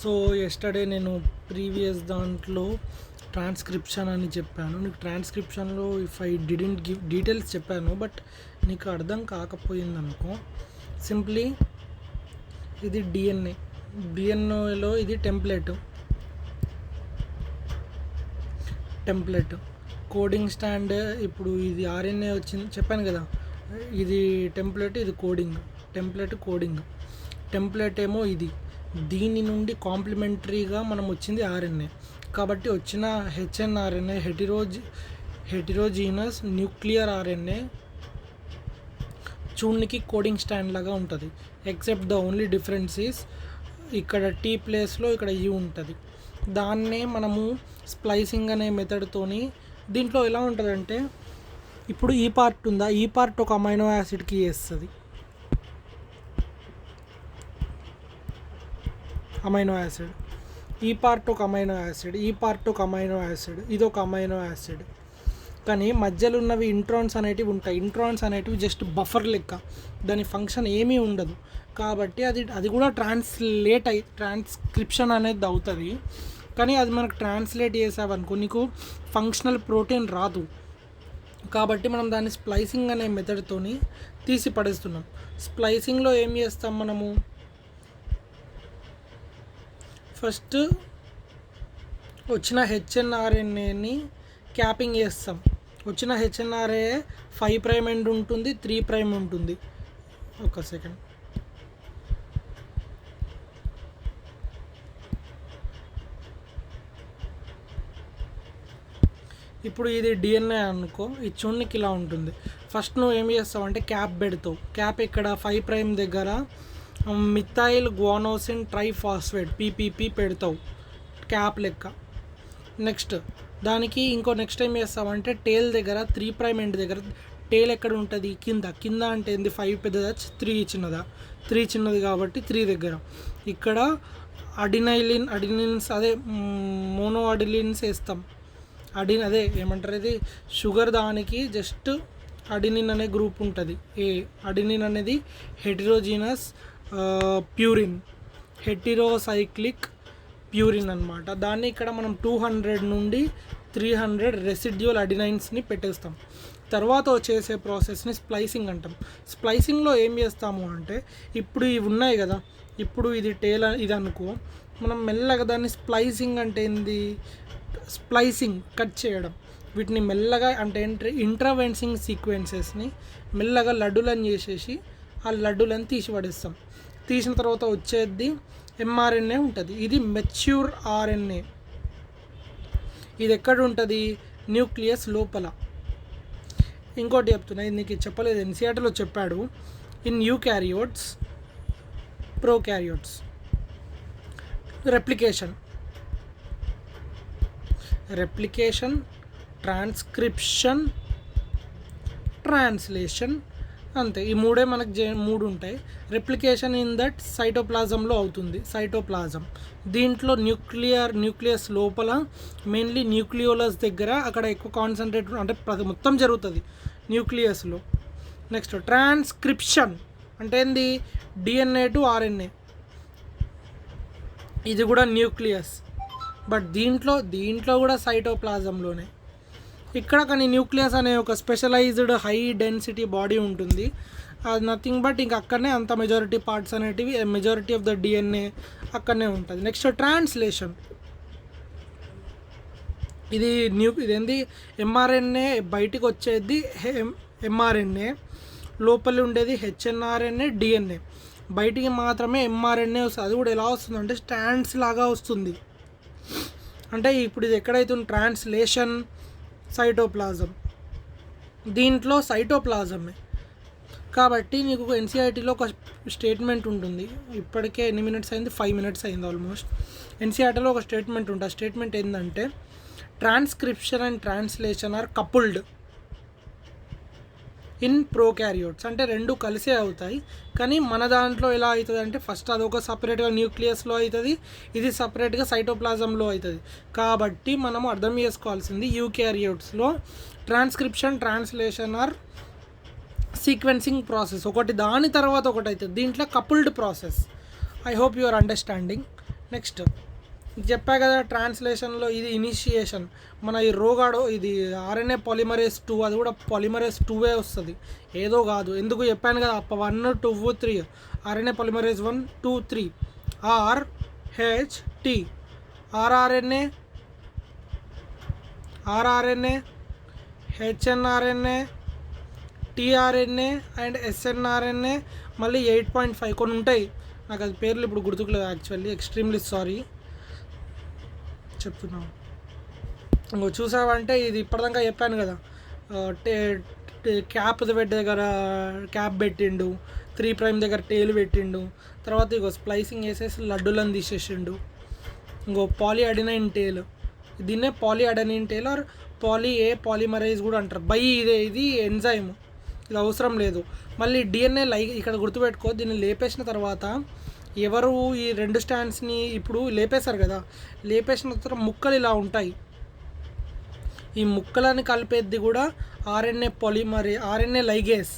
So yesterday నేను previous దాంట్లో transcription అని చెప్పాను. నీకు ట్రాన్స్క్రిప్షన్లో if I didn't give details చెప్పాను, బట్ నీకు అర్థం కాకపోయిందనుకో, సింప్లీ ఇది డిఎన్ఏలో ఇది టెంప్లెట్ కోడింగ్ స్టాండ్. ఇప్పుడు ఇది ఆర్ఎన్ఏ వచ్చింది చెప్పాను కదా, ఇది టెంప్లెట్, ఇది కోడింగ్. టెంప్లెట్ ఏమో ఇది, దీని నుండి కాంప్లిమెంటరీగా మనం వచ్చింది ఆర్ఎన్ఏ. కాబట్టి వచ్చిన హెచ్ఎన్ఆర్ఎన్ఏ హెటిరోజీనస్ న్యూక్లియర్ ఆర్ఎన్ఏ చూడ్నికి కోడింగ్ స్టాండ్ లాగా ఉంటుంది. Except the only difference is ఇక్కడ టీ ప్లేస్లో ఇక్కడ యూ ఉంటుంది. దాన్నే మనము స్ప్లైసింగ్ అనే మెథడ్తోని దీంట్లో ఎలా ఉంటుందంటే, ఇప్పుడు ఈ పార్ట్ ఉందా, ఈ పార్ట్ ఒక అమైనో యాసిడ్కి వేస్తుంది, అమైనో యాసిడ్. ఈ పార్ట్ ఒక అమైనో యాసిడ్, ఈ పార్ట్ ఒక అమైనో యాసిడ్, ఇది ఒక అమైనో యాసిడ్. కానీ మధ్యలో ఉన్నవి ఇంట్రాన్స్ అనేటివి ఉంటాయి. ఇంట్రాన్స్ అనేటివి జస్ట్ బఫర్ లెక్క, దాని ఫంక్షన్ ఏమీ ఉండదు. కాబట్టి అది కూడా ట్రాన్స్క్రిప్షన్ అనేది అవుతుంది. కానీ అది మనకు ట్రాన్స్లేట్ చేసావనుకో నీకు ఫంక్షనల్ ప్రోటీన్ రాదు. కాబట్టి మనం దాన్ని స్ప్లైసింగ్ అనే మెథడ్తోని తీసి పడేస్తున్నాం. స్ప్లైసింగ్లో ఏం చేస్తాం మనము, ఫస్ట్ వచ్చిన హెచ్ఎన్ఆర్ఎన్ఏని క్యాపింగ్ చేస్తాం. వచ్చిన హెచ్ఎన్ఆర్ఏ 5' ఎండ్ ఉంటుంది, 3' ఉంటుంది. ఒక సెకండ్, ఇప్పుడు ఇది డిఎన్ఏ అనుకో, ఈ చూడ్నికి ఇలా ఉంటుంది. ఫస్ట్ నువ్వు ఏం చేస్తావు అంటే క్యాప్ పెడతావు. క్యాప్ ఇక్కడ 5' దగ్గర మిథైల్ గ్వానోసిన్ ట్రైఫాస్ఫేట్ పీపీపీ పెడతావు క్యాప్ లెక్క. నెక్స్ట్ దానికి నెక్స్ట్ ఏం చేస్తామంటే టేల్ దగ్గర 3' ఎండ్ దగ్గర, టేల్ ఎక్కడ ఉంటుంది, కింద అంటే ఏంది, 5 పెద్దదా 3 చిన్నదా, 3 చిన్నది కాబట్టి 3 దగ్గర ఇక్కడ అడినిన్స్ అదే మోనో అడిలిన్స్ వేస్తాం. అదే ఏమంటారు, ఇది షుగర్, దానికి జస్ట్ అడినిన్ అనే గ్రూప్ ఉంటుంది. అడినిన్ అనేది హెటిరోజీనస్ ప్యూరిన్, హెటిరోసైక్లిక్ ప్యూరిన్ అనమాట. దాన్ని ఇక్కడ మనం 200 నుండి 300 రెసిడ్యువల్ అడినైన్స్ని పెట్టేస్తాం. తర్వాత చేసే ప్రాసెస్ని స్ప్లైసింగ్ అంటాం. స్ప్లైసింగ్లో ఏం చేస్తాము అంటే, ఇప్పుడు ఇవి ఉన్నాయి కదా, ఇప్పుడు ఇది టేల్ ఇది అనుకో, మనం మెల్లగా దాన్ని స్ప్లైసింగ్ అంటే ఏంది, స్ప్లైసింగ్ కట్ చేయడం. వీటిని మెల్లగా అంటే ఇంట్రావెన్సింగ్ సీక్వెన్సెస్ని మెల్లగా లడ్డులను చేసేసి ఆ లడ్డులను తీసి పడేస్తాం. తీసిన తర్వాత వచ్చేది ఎంఆర్ఎన్ఏ ఉంటుంది. ఇది మెచ్యూర్ ఆర్ఎన్ఏ. ఇది ఎక్కడ ఉంటుంది, న్యూక్లియస్ లోపల. ఇంకోటి చెప్తున్నా, ఇది నీకు చెప్పలేదు, ఎన్సీఆర్టీలో చెప్పాడు. In eukaryotes, prokaryotes replication, transcription, translation, అంతే. ఈ మూడే మనకు 3 ఉంటాయి. రెప్లికేషన్ ఇన్ దట్ సైటోప్లాజంలో అవుతుంది. దీంట్లో న్యూక్లియస్ లోపల మెయిన్లీ న్యూక్లియోలస్ దగ్గర అక్కడ ఎక్కువ కాన్సన్ట్రేట్ అంటే మొత్తం జరుగుతుంది న్యూక్లియస్లో. నెక్స్ట్ ట్రాన్స్క్రిప్షన్ అంటే ఏంది, డిఎన్ఏ టు ఆర్ఎన్ఏ. ఇది కూడా న్యూక్లియస్, బట్ దీంట్లో కూడా సైటోప్లాజంలోనే. ఇక్కడ కానీ న్యూక్లియస్ అనే ఒక స్పెషలైజ్డ్ హై డెన్సిటీ బాడీ ఉంటుంది. అది నథింగ్ బట్ ఇంక అక్కడనే అంత మెజారిటీ పార్ట్స్ అనేటివి, మెజారిటీ ఆఫ్ ద డిఎన్ఏ అక్కడనే ఉంటుంది. నెక్స్ట్ ట్రాన్స్లేషన్, ఇదేంది ఎంఆర్ఎన్ఏ బయటికి వచ్చేది ఎంఆర్ఎన్ఏ, లోపల ఉండేది హెచ్ఎన్ఆర్ఎన్ఏ డిఎన్ఏ. బయటికి మాత్రమే ఎంఆర్ఎన్ఏ వస్తుంది. అది కూడా ఎలా వస్తుందంటే స్టాండ్స్ లాగా వస్తుంది. అంటే ఇప్పుడు ఇది ఎక్కడైతే ట్రాన్స్లేషన్, సైటోప్లాజం, దీంట్లో సైటోప్లాజమే. కాబట్టి నీకు ఎన్సీఆర్టీలో ఒక స్టేట్మెంట్ ఉంటుంది. ఇప్పటికే ఎన్ని మినిట్స్ అయింది, 5 మినిట్స్ అయింది ఆల్మోస్ట్. ఎన్సీఆర్టీలో ఒక స్టేట్మెంట్ ఉంటుంది. ఆ స్టేట్మెంట్ ఏంటంటే, transcription and translation are coupled in prokaryotes. అంటే రెండు కలిసే అవుతాయి. కానీ మన దాంట్లో ఎలా అవుతుంది అంటే, ఫస్ట్ అదొక సపరేట్గా న్యూక్లియస్లో అవుతుంది, ఇది సపరేట్గా సైటోప్లాజంలో అవుతుంది. కాబట్టి మనం అర్థం చేసుకోవాల్సింది, యూకారియోట్స్లో transcription, translation are sequencing process ఒకటి దాని తర్వాత ఒకటి అవుతుంది. దీంట్లో coupled process. I hope you are understanding. Next చెప్పా కదా ట్రాన్స్లేషన్లో ఇది ఇనిషియేషన్. మన ఈ రోగాడో ఇది ఆర్ఎన్ఏ పాలిమరేస్ 2, అది కూడా పాలిమరేస్ 2 వస్తుంది, ఏదో కాదు. ఎందుకు చెప్పాను కదా 1 2 3 RNA polymerase 1 2 3 RHT rRNA HNRNA tRNA and snRNA మళ్ళీ 8.5 కొన్ని ఉంటాయి, నాకు అది పేర్లు ఇప్పుడు గుర్తుకులేదు యాక్చువల్లీ, ఎక్స్ట్రీమ్లీ సారీ చెప్తున్నాను. ఇంకో చూసావంటే ఇది ఇప్పటిదాకా చెప్పాను కదా, క్యాప్ దగ్గర క్యాప్ పెట్టిండు, 3' దగ్గర టేల్ పెట్టిండు, తర్వాత ఇగో స్ప్లైసింగ్ వేసేసి లడ్డులను తీసేసిండు. ఇంకో పాలిఅడినైన్ టేల్, దీన్నే పాలిఅడినైన్ టేల్ ఆర్ పాలిమరైజ్ కూడా అంటారు. ఇది ఎంజైమ్, ఇది అవసరం లేదు. మళ్ళీ డిఎన్ఏ ఇక్కడ గుర్తుపెట్టుకో, దీన్ని లేపేసిన తర్వాత ఎవరు ఈ 2 స్టాండ్స్ని ఇప్పుడు లేపేశారు కదా, లేపేసిన తర్వాత ముక్కలు ఇలా ఉంటాయి, ఈ ముక్కలని కలిపేది కూడా ఆర్ఎన్ఏ లైగేస్.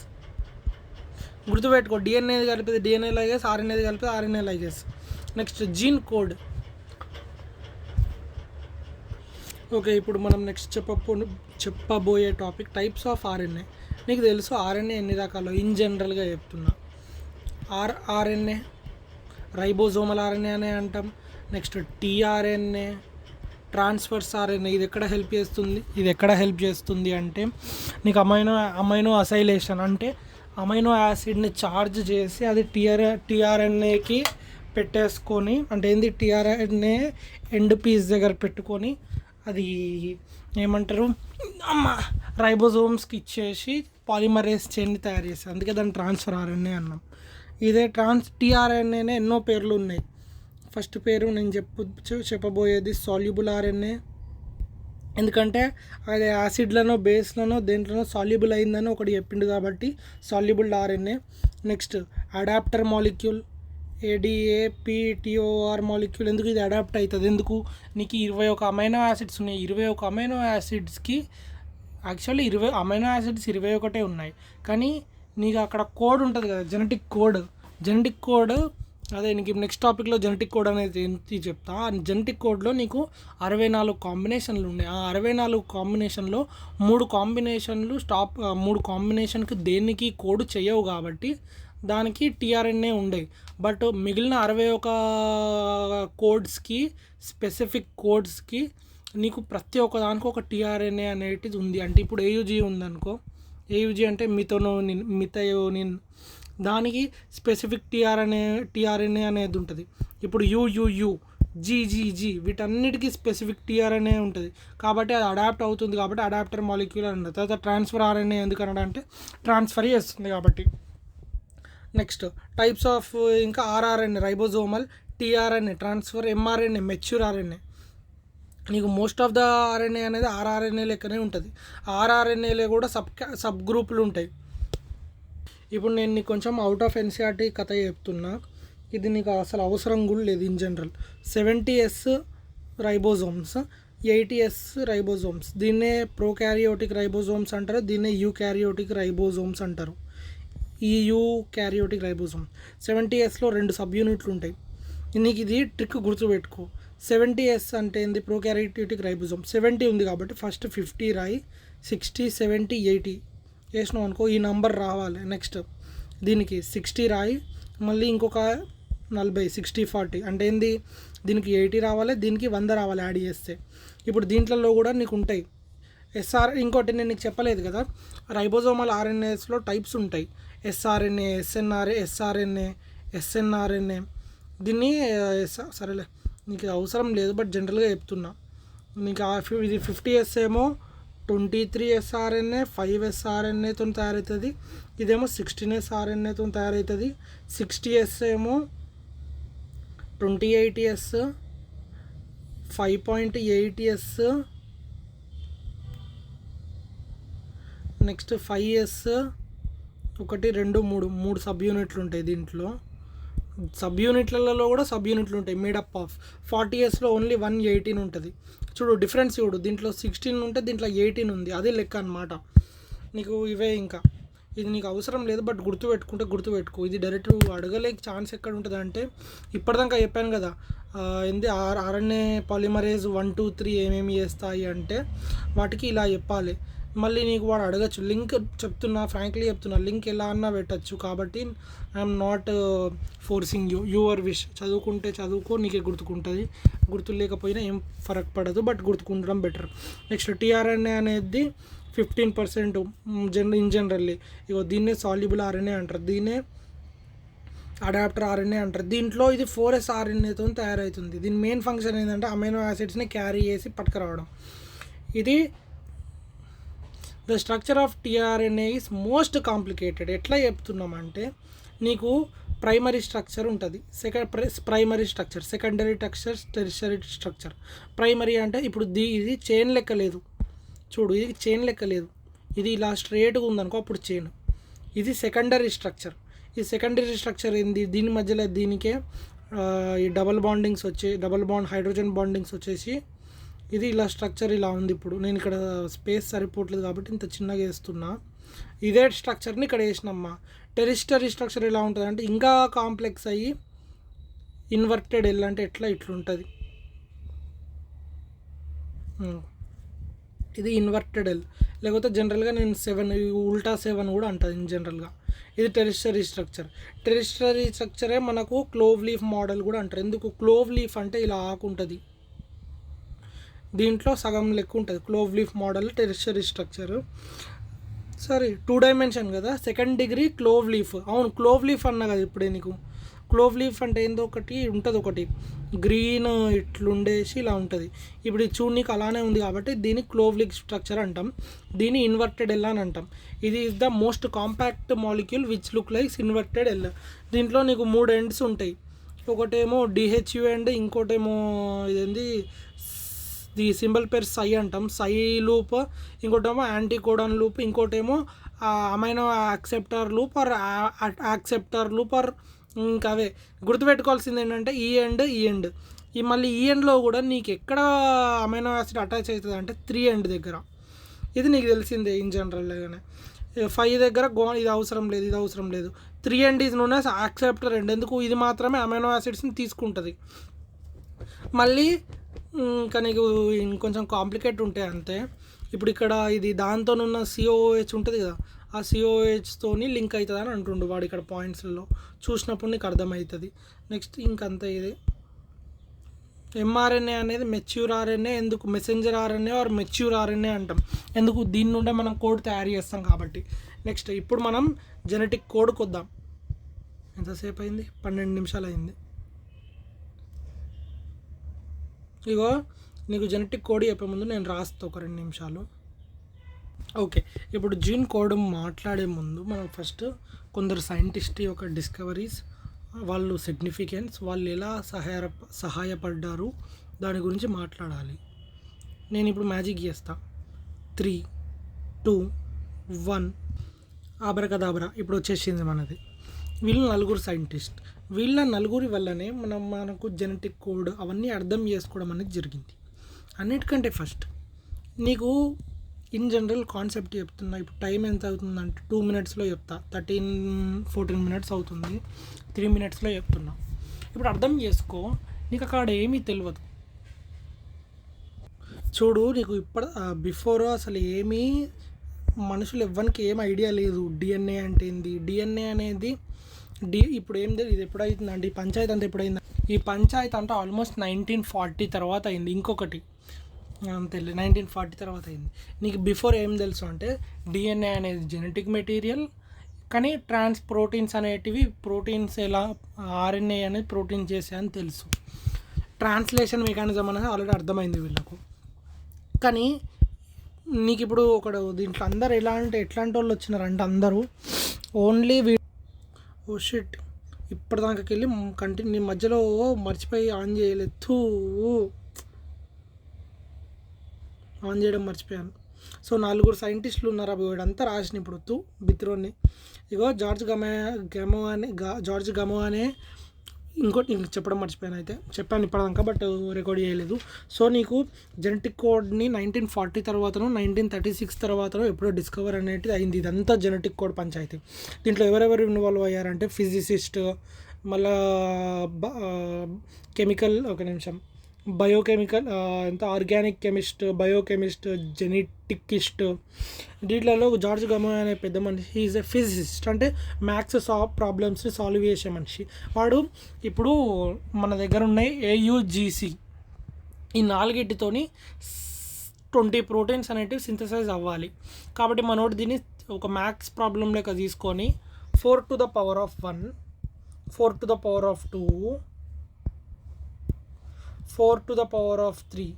గుర్తుపెట్టుకో, డిఎన్ఏ కలిపేది డిఎన్ఏ లైగేస్, ఆర్ఎన్ఏది కలిపేది RNA ligase. Next gene code. Okay, ఇప్పుడు మనం నెక్స్ట్ చెప్పబోయే టాపిక్ టైప్స్ ఆఫ్ ఆర్ఎన్ఏ. నీకు తెలుసు ఆర్ఎన్ఏ ఎన్ని రకాలు, ఇన్ జనరల్గా చెప్తున్నా. ఆర్ఎన్ఏ రైబోజోమల్ ఆర్ఎన్ఏ అనే అంటాం. Next tRNA transfers RNA. ఇది ఎక్కడ హెల్ప్ చేస్తుంది అంటే నీకు అమైనో అసైలేషన్, అంటే అమైనో యాసిడ్ని చార్జ్ చేసి అది టీఆర్ఎన్ఏకి పెట్టేసుకొని, అంటే ఏంది టీఆర్ఎన్ఏ ఎండ్ పీస్ దగ్గర పెట్టుకొని అది ఏమంటారు రైబోజోమ్స్కి ఇచ్చేసి పాలిమరేస్ చైన్ని తయారు చేస్తారు, అందుకే దాన్ని ట్రాన్స్ఫర్ ఆర్ఎన్ఏ అన్నాం. ఇదే టీఆర్ఎన్ఏనే ఎన్నో పేర్లు ఉన్నాయి. ఫస్ట్ పేరు నేను చెప్పబోయేది సాల్యుబుల్ ఆర్ఎన్ఏ, ఎందుకంటే అది యాసిడ్లను బేస్లను దేంట్లోనో సాల్యుబుల్ అయిందని ఒకటి చెప్పిండు కాబట్టి soluble RNA. Next adapter molecule, ADAPTOR molecule. ఎందుకు ఇది అడాప్ట్ అవుతుంది, ఎందుకు నీకు 21 అమైనో యాసిడ్స్ ఉన్నాయి, 21 అమైనో యాసిడ్స్కి యాక్చువల్లీ 20 అమైనో యాసిడ్స్ 21 ఉన్నాయి, కానీ నీకు అక్కడ కోడ్ ఉంటుంది కదా, జెనెటిక్ కోడ్. అదే నీకు నెక్స్ట్ టాపిక్లో జెనెటిక్ కోడ్ అనేది ఏంటి చెప్తా. ఆ జెనెటిక్ కోడ్లో నీకు 64 కాంబినేషన్లు ఉన్నాయి. ఆ 64 కాంబినేషన్లో 3 కాంబినేషన్కి దేనికి కోడ్ చేయవు కాబట్టి దానికి టీఆర్ఎన్ఏ ఉండే. బట్ మిగిలిన 61 కోడ్స్కి, స్పెసిఫిక్ కోడ్స్కి నీకు ప్రతి ఒక్క దానికి ఒక టీఆర్ఎన్ఏ అనేటిది ఉంది. అంటే ఇప్పుడు AUG ఉందనుకో, AUG అంటే మిథయోనిన్, దానికి స్పెసిఫిక్ టీఆర్ఎన్ఏ అనేది ఉంటుంది. ఇప్పుడు UUU, GGG వీటన్నిటికీ స్పెసిఫిక్ టీఆర్ఎన్ఏ ఉంటుంది కాబట్టి అది అడాప్ట్ అవుతుంది కాబట్టి అడాప్టర్ మాలిక్యూల్ అన్నది. తర్వాత ట్రాన్స్ఫర్ ఆర్ఎన్ఏ ఎందుకన్నా అంటే ట్రాన్స్ఫర్ చేస్తుంది కాబట్టి. నెక్స్ట్ టైప్స్ ఆఫ్ ఇంకా RRNA ribosomal, tRNA transfer, mRNA mature RNA. నీకు మోస్ట్ ఆఫ్ ద ఆర్ఎన్ఏ అనేది RRNA లెక్కనే ఉంటుంది. RRNAలో కూడా సబ్ గ్రూపులు ఉంటాయి. ఇప్పుడు నేను నీకు కొంచెం అవుట్ ఆఫ్ NCERT కథ చెప్తున్నా, ఇది నీకు అసలు అవసరం కూడా లేదు in general. 70S ribosomes, 80S ribosomes. దీన్నే ప్రోకారియోటిక్ రైబోజోమ్స్ అంటారు, దీన్నే యూకారియోటిక్ రైబోజోమ్స్ అంటారు. ఈ యూకారియోటిక్ రైబోజోమ్ 70Sలో 2 సబ్ యూనిట్లు ఉంటాయి. నీకు ఇది ట్రిక్ గుర్తుపెట్టుకో. 70S అంటే ఏంది, ప్రోకారియోటిక్ రైబోజోమ్. 70 ఉంది కాబట్టి ఫస్ట్ 50 రాయి, 60 70 80 వేసినావు అనుకో, ఈ నంబర్ రావాలి. నెక్స్ట్ దీనికి 60 రాయి, మళ్ళీ ఇంకొక 40 60 40 అంటే ఏంది, దీనికి 80 రావాలి, దీనికి 100 రావాలి యాడ్ చేస్తే. ఇప్పుడు దీంట్లో కూడా నీకు ఉంటాయి ఇంకోటి నేను నీకు చెప్పలేదు కదా, రైబోజోమల్ RNAస్లో టైప్స్ ఉంటాయి. SRNA, SNRA, SRNA, SNRNA. దీన్ని సరేలే నీకు అవసరం లేదు బట్ జనరల్గా చెప్తున్నా నీకు. ఇది 50S ఏమో 23S RNA, 5S RNAతో తయారవుతుంది. ఇదేమో 16S RNAతో తయారవుతుంది. 60S ఏమో 28S, 5.8S, next 5S, 1 2 3 sub యూనిట్లు ఉంటాయి. దీంట్లో సబ్ యూనిట్లలో కూడా సబ్ యూనిట్లు ఉంటాయి మేడప్ ఆఫ్. 40Sలో ఓన్లీ 118 ఉంటుంది. చూడు డిఫరెన్స్ చూడు, దీంట్లో 16 ఉంటే దీంట్లో 18 ఉంది, అదే లెక్క అనమాట. నీకు ఇవే ఇంకా ఇది నీకు అవసరం లేదు బట్ గుర్తుపెట్టుకో. ఇది డైరెక్ట్ అడగలేక ఛాన్స్ ఎక్కడ ఉంటుంది అంటే ఇప్పటిదాకా చెప్పాను కదా, ఏంది ఆర్ఎన్ఏ పాలిమరేజ్ 1 2 3 ఏమేమి చేస్తాయి అంటే వాటికి ఇలా చెప్పాలి. మళ్ళీ నీకు వాడు అడగచ్చు లింక్, చెప్తున్నా ఫ్రాంక్లీ చెప్తున్నా, లింక్ ఎలా అన్నా పెట్టచ్చు. కాబట్టి I'm not forcing your wish. చదువుకుంటే చదువుకో, నీకే గుర్తుకుంటుంది. గుర్తు లేకపోయినా ఏం ఫరక్ పడదు, బట్ గుర్తుకుండడం బెటర్. నెక్స్ట్ టీఆర్ఎన్ఏ అనేది 15% ఇన్ జనరల్లీ. ఇగో దీన్నే సాల్యుబుల్ ఆర్ఎన్ఏ అంటారు, దీన్నే అడాప్టర్ ఆర్ఎన్ఏ అంటారు. దీంట్లో ఇది 4S ఆర్ఎన్ఏతో తయారవుతుంది. దీని మెయిన్ ఫంక్షన్ ఏంటంటే అమైనో యాసిడ్స్ని క్యారీ చేసి పట్టుకురావడం. ఇది the structure of tRNA is most complicated. ఎట్లా చెప్తున్నామంటే నీకు ప్రైమరీ స్ట్రక్చర్ ఉంటుంది, primary structure, secondary structure, tertiary structure. Primary అంటే ఇప్పుడు ఇది చైన్ లెక్క లేదు చూడు, ఇది చైన్ లెక్క లేదు, ఇది ఇలా స్ట్రేట్గా ఉందనుకో అప్పుడు చైన్. ఇది సెకండరీ స్ట్రక్చర్. ఈ సెకండరీ స్ట్రక్చర్ ఏంది, దీని మధ్యలో దీనికే ఈ డబల్ బాండ్ హైడ్రోజన్ బాండింగ్స్ వచ్చేసి ఇది ఇలా స్ట్రక్చర్ ఇలా ఉంది. ఇప్పుడు నేను ఇక్కడ స్పేస్ సరిపోవట్లేదు కాబట్టి ఇంత చిన్నగా వేస్తున్నా. ఇదే స్ట్రక్చర్ని ఇక్కడ వేసినమ్మా. టెరిస్టరీ స్ట్రక్చర్ ఎలా ఉంటుంది అంటే ఇంకా కాంప్లెక్స్ అయ్యి ఇన్వర్టెడ్ ఎల్ అంటే ఎట్లా ఇట్లుంటుంది. ఇది ఇన్వర్టెడ్ ఎల్, లేకపోతే జనరల్గా నేను 7 ఉల్టా 7 కూడా అంటుంది ఇన్ జనరల్గా. ఇది టెరిస్టరీ స్ట్రక్చర్. టెరిస్టరీ స్ట్రక్చరే మనకు క్లోవ్ లీఫ్ మోడల్ కూడా అంటారు. ఎందుకు క్లోవ్ లీఫ్ అంటే ఇలా ఆకుంటుంది, దీంట్లో సగం లెక్క ఉంటుంది. Clove leaf model tertiary structure. సరే 2 డైమెన్షన్ కదా, సెకండ్ డిగ్రీ క్లోవ్ లీఫ్. అవును క్లోవ్ లీఫ్ అన్నా కదా ఇప్పుడే నీకు. క్లోవ్ లీఫ్ అంటే ఏందో ఒకటి ఉంటుంది, ఒకటి గ్రీన్ ఇట్లుండేసి ఇలా ఉంటుంది. ఇప్పుడు ఇది చూడనీకి అలానే ఉంది కాబట్టి దీన్ని క్లోవ్ లీఫ్ స్ట్రక్చర్ అంటాం. దీన్ని ఇన్వర్టెడ్ ఎల్ అని అంటాం. ఇది is the most compact molecule which look likes inverted L. దీంట్లో నీకు 3 ఎండ్స్ ఉంటాయి. ఒకటేమో డిహెచ్యు ఎండ్, ఇంకోటేమో ఇదేంది ది సింబల్ పేరు సై అంటాం, సై లూప్. ఇంకోటేమో యాంటీకోడాన్ లూప్, ఇంకోటేమో amino acceptor loop or acceptor loop or ఇంకా అవే. గుర్తుపెట్టుకోవాల్సింది ఏంటంటే ఈ ఎండ్ ఈ మళ్ళీ ఈ ఎండ్లో కూడా నీకు ఎక్కడ అమైనో యాసిడ్ అటాచ్ అవుతుంది అంటే 3 ఎండ్ దగ్గర. ఇది నీకు తెలిసిందే ఇన్ జనరల్గానే. 5 దగ్గర ఇది అవసరం లేదు, ఇది అవసరం లేదు. 3 end is known as acceptor end. ఎందుకు, ఇది మాత్రమే అమైనో యాసిడ్స్ని తీసుకుంటుంది. మళ్ళీ ఇంకా నీకు ఇంకొంచెం కాంప్లికేట్ ఉంటాయి అంతే. ఇప్పుడు ఇక్కడ ఇది దాంతోనున్న COOH ఉంటుంది కదా, ఆ COOHతోని లింక్ అవుతుంది అని అంటుండు వాడు ఇక్కడ పాయింట్స్లో చూసినప్పుడు నీకు అర్థమవుతుంది. నెక్స్ట్ ఇంకంతే. ఇది mRNA అనేది మెచ్యూర్ ఆర్ఎన్ఏ. ఎందుకు messenger RNA or mature RNA అంటాం, ఎందుకు దీని నుండే మనం కోడ్ తయారు చేస్తాం కాబట్టి. నెక్స్ట్ ఇప్పుడు మనం జెనెటిక్ కోడ్కి వద్దాం. ఎంతసేపు అయింది, 12 నిమిషాలు అయింది. ఇగో నీకు జెనెటిక్ కోడ్ చెప్పే ముందు నేను రాస్తా ఒక 2 నిమిషాలు. ఓకే, ఇప్పుడు జీన్ కోడ్ మాట్లాడే ముందు మనం ఫస్ట్ కొందరు సైంటిస్ట్ యొక్క డిస్కవరీస్, వాళ్ళు సిగ్నిఫికెన్స్, వాళ్ళు ఎలా సహాయపడ్డారు దాని గురించి మాట్లాడాలి. నేను ఇప్పుడు మ్యాజిక్ చేస్తా. 3 2 1 ఆబ్రకదాబ్రా. ఇప్పుడు వచ్చేసింది మనది. వీళ్ళు 4 సైంటిస్ట్. వీళ్ళ 4 వల్లనే మనకు జెనెటిక్ కోడ్ అవన్నీ అర్థం చేసుకోవడం అనేది జరిగింది. అన్నిటికంటే ఫస్ట్ నీకు ఇన్ జనరల్ కాన్సెప్ట్ చెప్తున్నా. ఇప్పుడు టైం ఎంత అవుతుందంటే 2 మినిట్స్లో చెప్తా, 13-14 మినిట్స్ అవుతుంది, 3 మినిట్స్లో చెప్తున్నా. ఇప్పుడు అర్థం చేసుకో, నీకు అక్కడ ఏమీ తెలియదు. చూడు, నీకు ఇప్పుడు బిఫోర్ అసలు ఏమీ మనుషులు ఎవ్వరికి ఏం ఐడియా లేదు డిఎన్ఏ అంటే ఏంది. డిఎన్ఏ అనేది ఇప్పుడు ఏం తెలియదు. ఇది ఎప్పుడైతుందండి ఈ పంచాయతీ అంతా, ఎప్పుడైంది ఈ పంచాయతీ అంటే ఆల్మోస్ట్ 1940 తర్వాత అయింది. ఇంకొకటి తెలియదు, 1940 తర్వాత అయింది. నీకు బిఫోర్ ఏం తెలుసు అంటే డిఎన్ఏ అనేది జెనెటిక్ మెటీరియల్, కానీ ప్రోటీన్స్ అనేటివి ప్రోటీన్స్ ఎలా ఆర్ఎన్ఏ అనేది ప్రోటీన్ చేసే అని తెలుసు. ట్రాన్స్లేషన్ మెకానిజం అనేది ఆల్రెడీ అర్థమైంది వీళ్ళకు. కానీ నీకు ఇప్పుడు దీంట్లో అందరు ఎట్లాంటి వాళ్ళు వచ్చినారంటే అందరూ ఓన్లీ ఓ షిట్ ఇప్పటిదాకాకి వెళ్ళి కంటిన్యూ మధ్యలో మర్చిపోయి ఆన్ చేయలేదు, ఆన్ చేయడం మర్చిపోయాను. సో 4 సైంటిస్టులు ఉన్నారు. అవి వీడంతా రాసిన ఇప్పుడు బిత్రోని. ఇగో జార్జ్ గమో అనే ఇంకోటి చెప్పడం మర్చిపోయాను, అయితే చెప్పాను ఇప్పటిదాకా బట్ రికార్డ్ చేయలేదు. సో నీకు జెనెటిక్ కోడ్ని 1940 తర్వాతనో 1936 తర్వాతనో ఎప్పుడో డిస్కవర్ అనేది అయింది. ఇదంతా జెనెటిక్ కోడ్ పంచాయతీ. దీంట్లో ఎవరెవరు ఇన్వాల్వ్ అయ్యారంటే ఫిజిసిస్ట్, మళ్ళా కెమికల్, ఒక నిమిషం, biochemical, organic chemist, biochemist, geneticist. వీటిలలో జార్జ్ గమో అనే పెద్ద మనిషి ఈజ్ ఎ ఫిజిసిస్ట్, అంటే మ్యాథ్స్ ప్రాబ్లమ్స్ని సాల్వ్ చేసే మనిషి వాడు. ఇప్పుడు మన దగ్గర ఉన్నాయి AUGC, ఈ 4 20 ప్రోటీన్స్ అనేటివి సింథసైజ్ అవ్వాలి. కాబట్టి మనోడు దీన్ని ఒక మ్యాథ్స్ ప్రాబ్లం లెక్క తీసుకొని 4 to the power of 1, 4 to the power of 2, 4 to the power of 3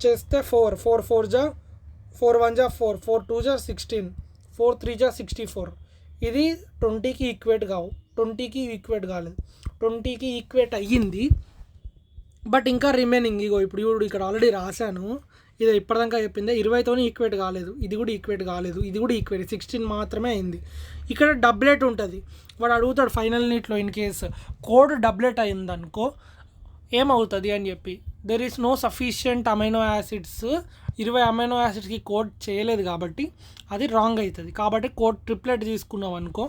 చేస్తే 4 4 జా 4 1 జా 4 4 2 జా 16, 4 3 జా 64. ఇది 20కి ఈక్వేట్ కావు, 20కి ఈక్వేట్ కాలేదు, 20కి ఈక్వేట్ అయ్యింది. బట్ ఇంకా రిమైనింగ్ ఇగో ఇప్పుడు ఇక్కడ ఆల్రెడీ రాశాను, ఇది ఇప్పటిదాకా చెప్పిందే 20తోనే ఈక్వేట్ కాలేదు, ఇది కూడా ఈక్వేట్ కాలేదు, ఇది కూడా ఈక్వేట్ 16 మాత్రమే అయింది. ఇక్కడ డబ్లెట్ ఉంటుంది. వాడు అడుగుతాడు ఫైనల్ నీట్లో, ఇన్ కేస్ కోడ్ డబ్లెట్ అయిందనుకో ఏమవుతుంది అని చెప్పి, there is no sufficient amino acids, 20 amino యాసిడ్స్కి కోడ్ చేయలేదు కాబట్టి అది రాంగ్ అవుతుంది. కాబట్టి కోడ్ ట్రిప్లెట్ తీసుకున్నావు అనుకో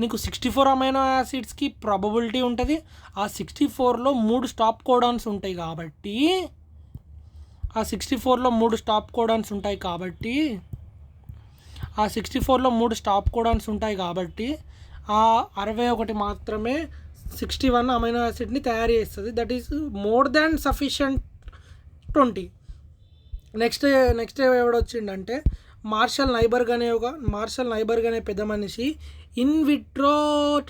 నీకు 64 అమైనో యాసిడ్స్కి ప్రాబబిలిటీ ఉంటుంది. ఆ 64లో 3 స్టాప్ కోడాన్స్ ఉంటాయి కాబట్టి ఆ 64లో 3 స్టాప్ కోడాన్స్ ఉంటాయి కాబట్టి ఆ 61 మాత్రమే 61 అమైనో యాసిడ్ని తయారు చేస్తుంది. That is more than sufficient 20. Next ఎవడొచ్చిండంటే మార్షల్ నైబర్గ్ అనే పెద్ద మనిషి ఇన్ విట్రో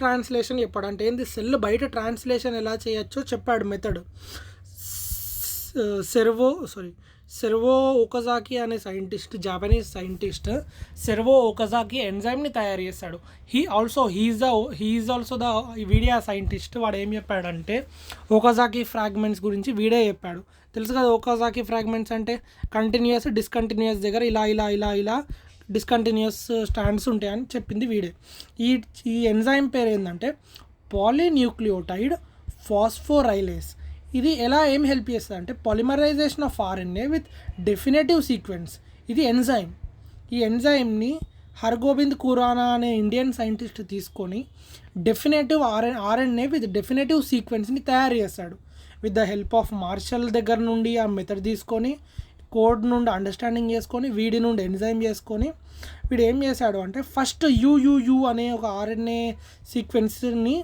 ట్రాన్స్లేషన్ చెప్పాడు. అంటే ఏంది, సెల్ బయట ట్రాన్స్లేషన్ ఎలా చేయొచ్చో చెప్పాడు మెథడ్. సెర్వో ఒకజాకి అనే సైంటిస్ట్, జాపనీస్ సైంటిస్ట్ సెర్వో ఒకజాకి ఎంజైమ్ని తయారు చేశాడు. He's also the video scientist. వాడు ఏం చెప్పాడంటే ఒకజాకి ఫ్రాగ్మెంట్స్ గురించి వీడే చెప్పాడు. తెలుసు కదా ఒకజాకి ఫ్రాగ్మెంట్స్ అంటే కంటిన్యూస్ డిస్కంటిన్యూస్ దగ్గర ఇలా డిస్కంటిన్యూస్ స్టాండ్స్ ఉంటాయని చెప్పింది వీడే. ఈ ఎంజైమ్ పేరు ఏంటంటే పాలీన్యూక్లియోటైడ్ ఫాస్ఫోరైలేస్. ఇది ఏం హెల్ప్ చేస్తుంది అంటే polymerisation of RNA with definitive sequence. ఇది ఎంజైమ్. ఈ ఎంజైమ్ని హర్గోబింద్ ఖురానా అనే ఇండియన్ సైంటిస్ట్ తీసుకొని డెఫినేటివ్ RNA విత్ డెఫినేటివ్ సీక్వెన్స్ని తయారు చేస్తాడు. With the help of Marshall దగ్గర నుండి ఆ మెథడ్ తీసుకొని కోడ్ నుండి అండర్స్టాండింగ్ చేసుకొని వీడి నుండి ఎంజైమ్ చేసుకొని వీడు ఏం చేశాడు అంటే ఫస్ట్ UUU అనే ఒక RNA సీక్వెన్స్ని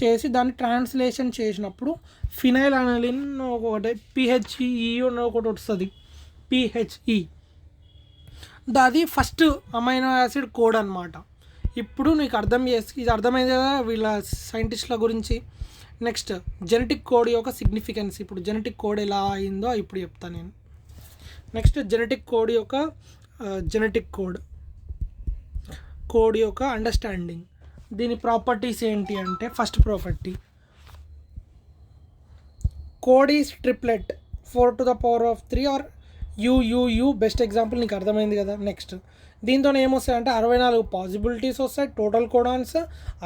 చేసి దాన్ని ట్రాన్స్లేషన్ చేసినప్పుడు ఫినైల్ అనలిన్ ఒకటి PHE అని ఒకటి వస్తుంది. PHE అది ఫస్ట్ అమైనో యాసిడ్ కోడ్ అనమాట. ఇప్పుడు నీకు ఇది అర్థమైంది కదా వీళ్ళ సైంటిస్టుల గురించి. నెక్స్ట్ జెనెటిక్ కోడ్ యొక్క సిగ్నిఫికెన్స్. ఇప్పుడు జెనెటిక్ కోడ్ ఎలా అయిందో ఇప్పుడు చెప్తాను నేను. నెక్స్ట్ జెనెటిక్ కోడ్ యొక్క అండర్స్టాండింగ్. దీని ప్రాపర్టీస్ ఏంటి అంటే first property code is triplet 4 to the power of 3 or UUU. Best example నీకు అర్థమైంది కదా. నెక్స్ట్ దీంతో ఏమొస్తాయంటే 64 పాసిబిలిటీస్ వస్తాయి టోటల్ కోడాన్స్,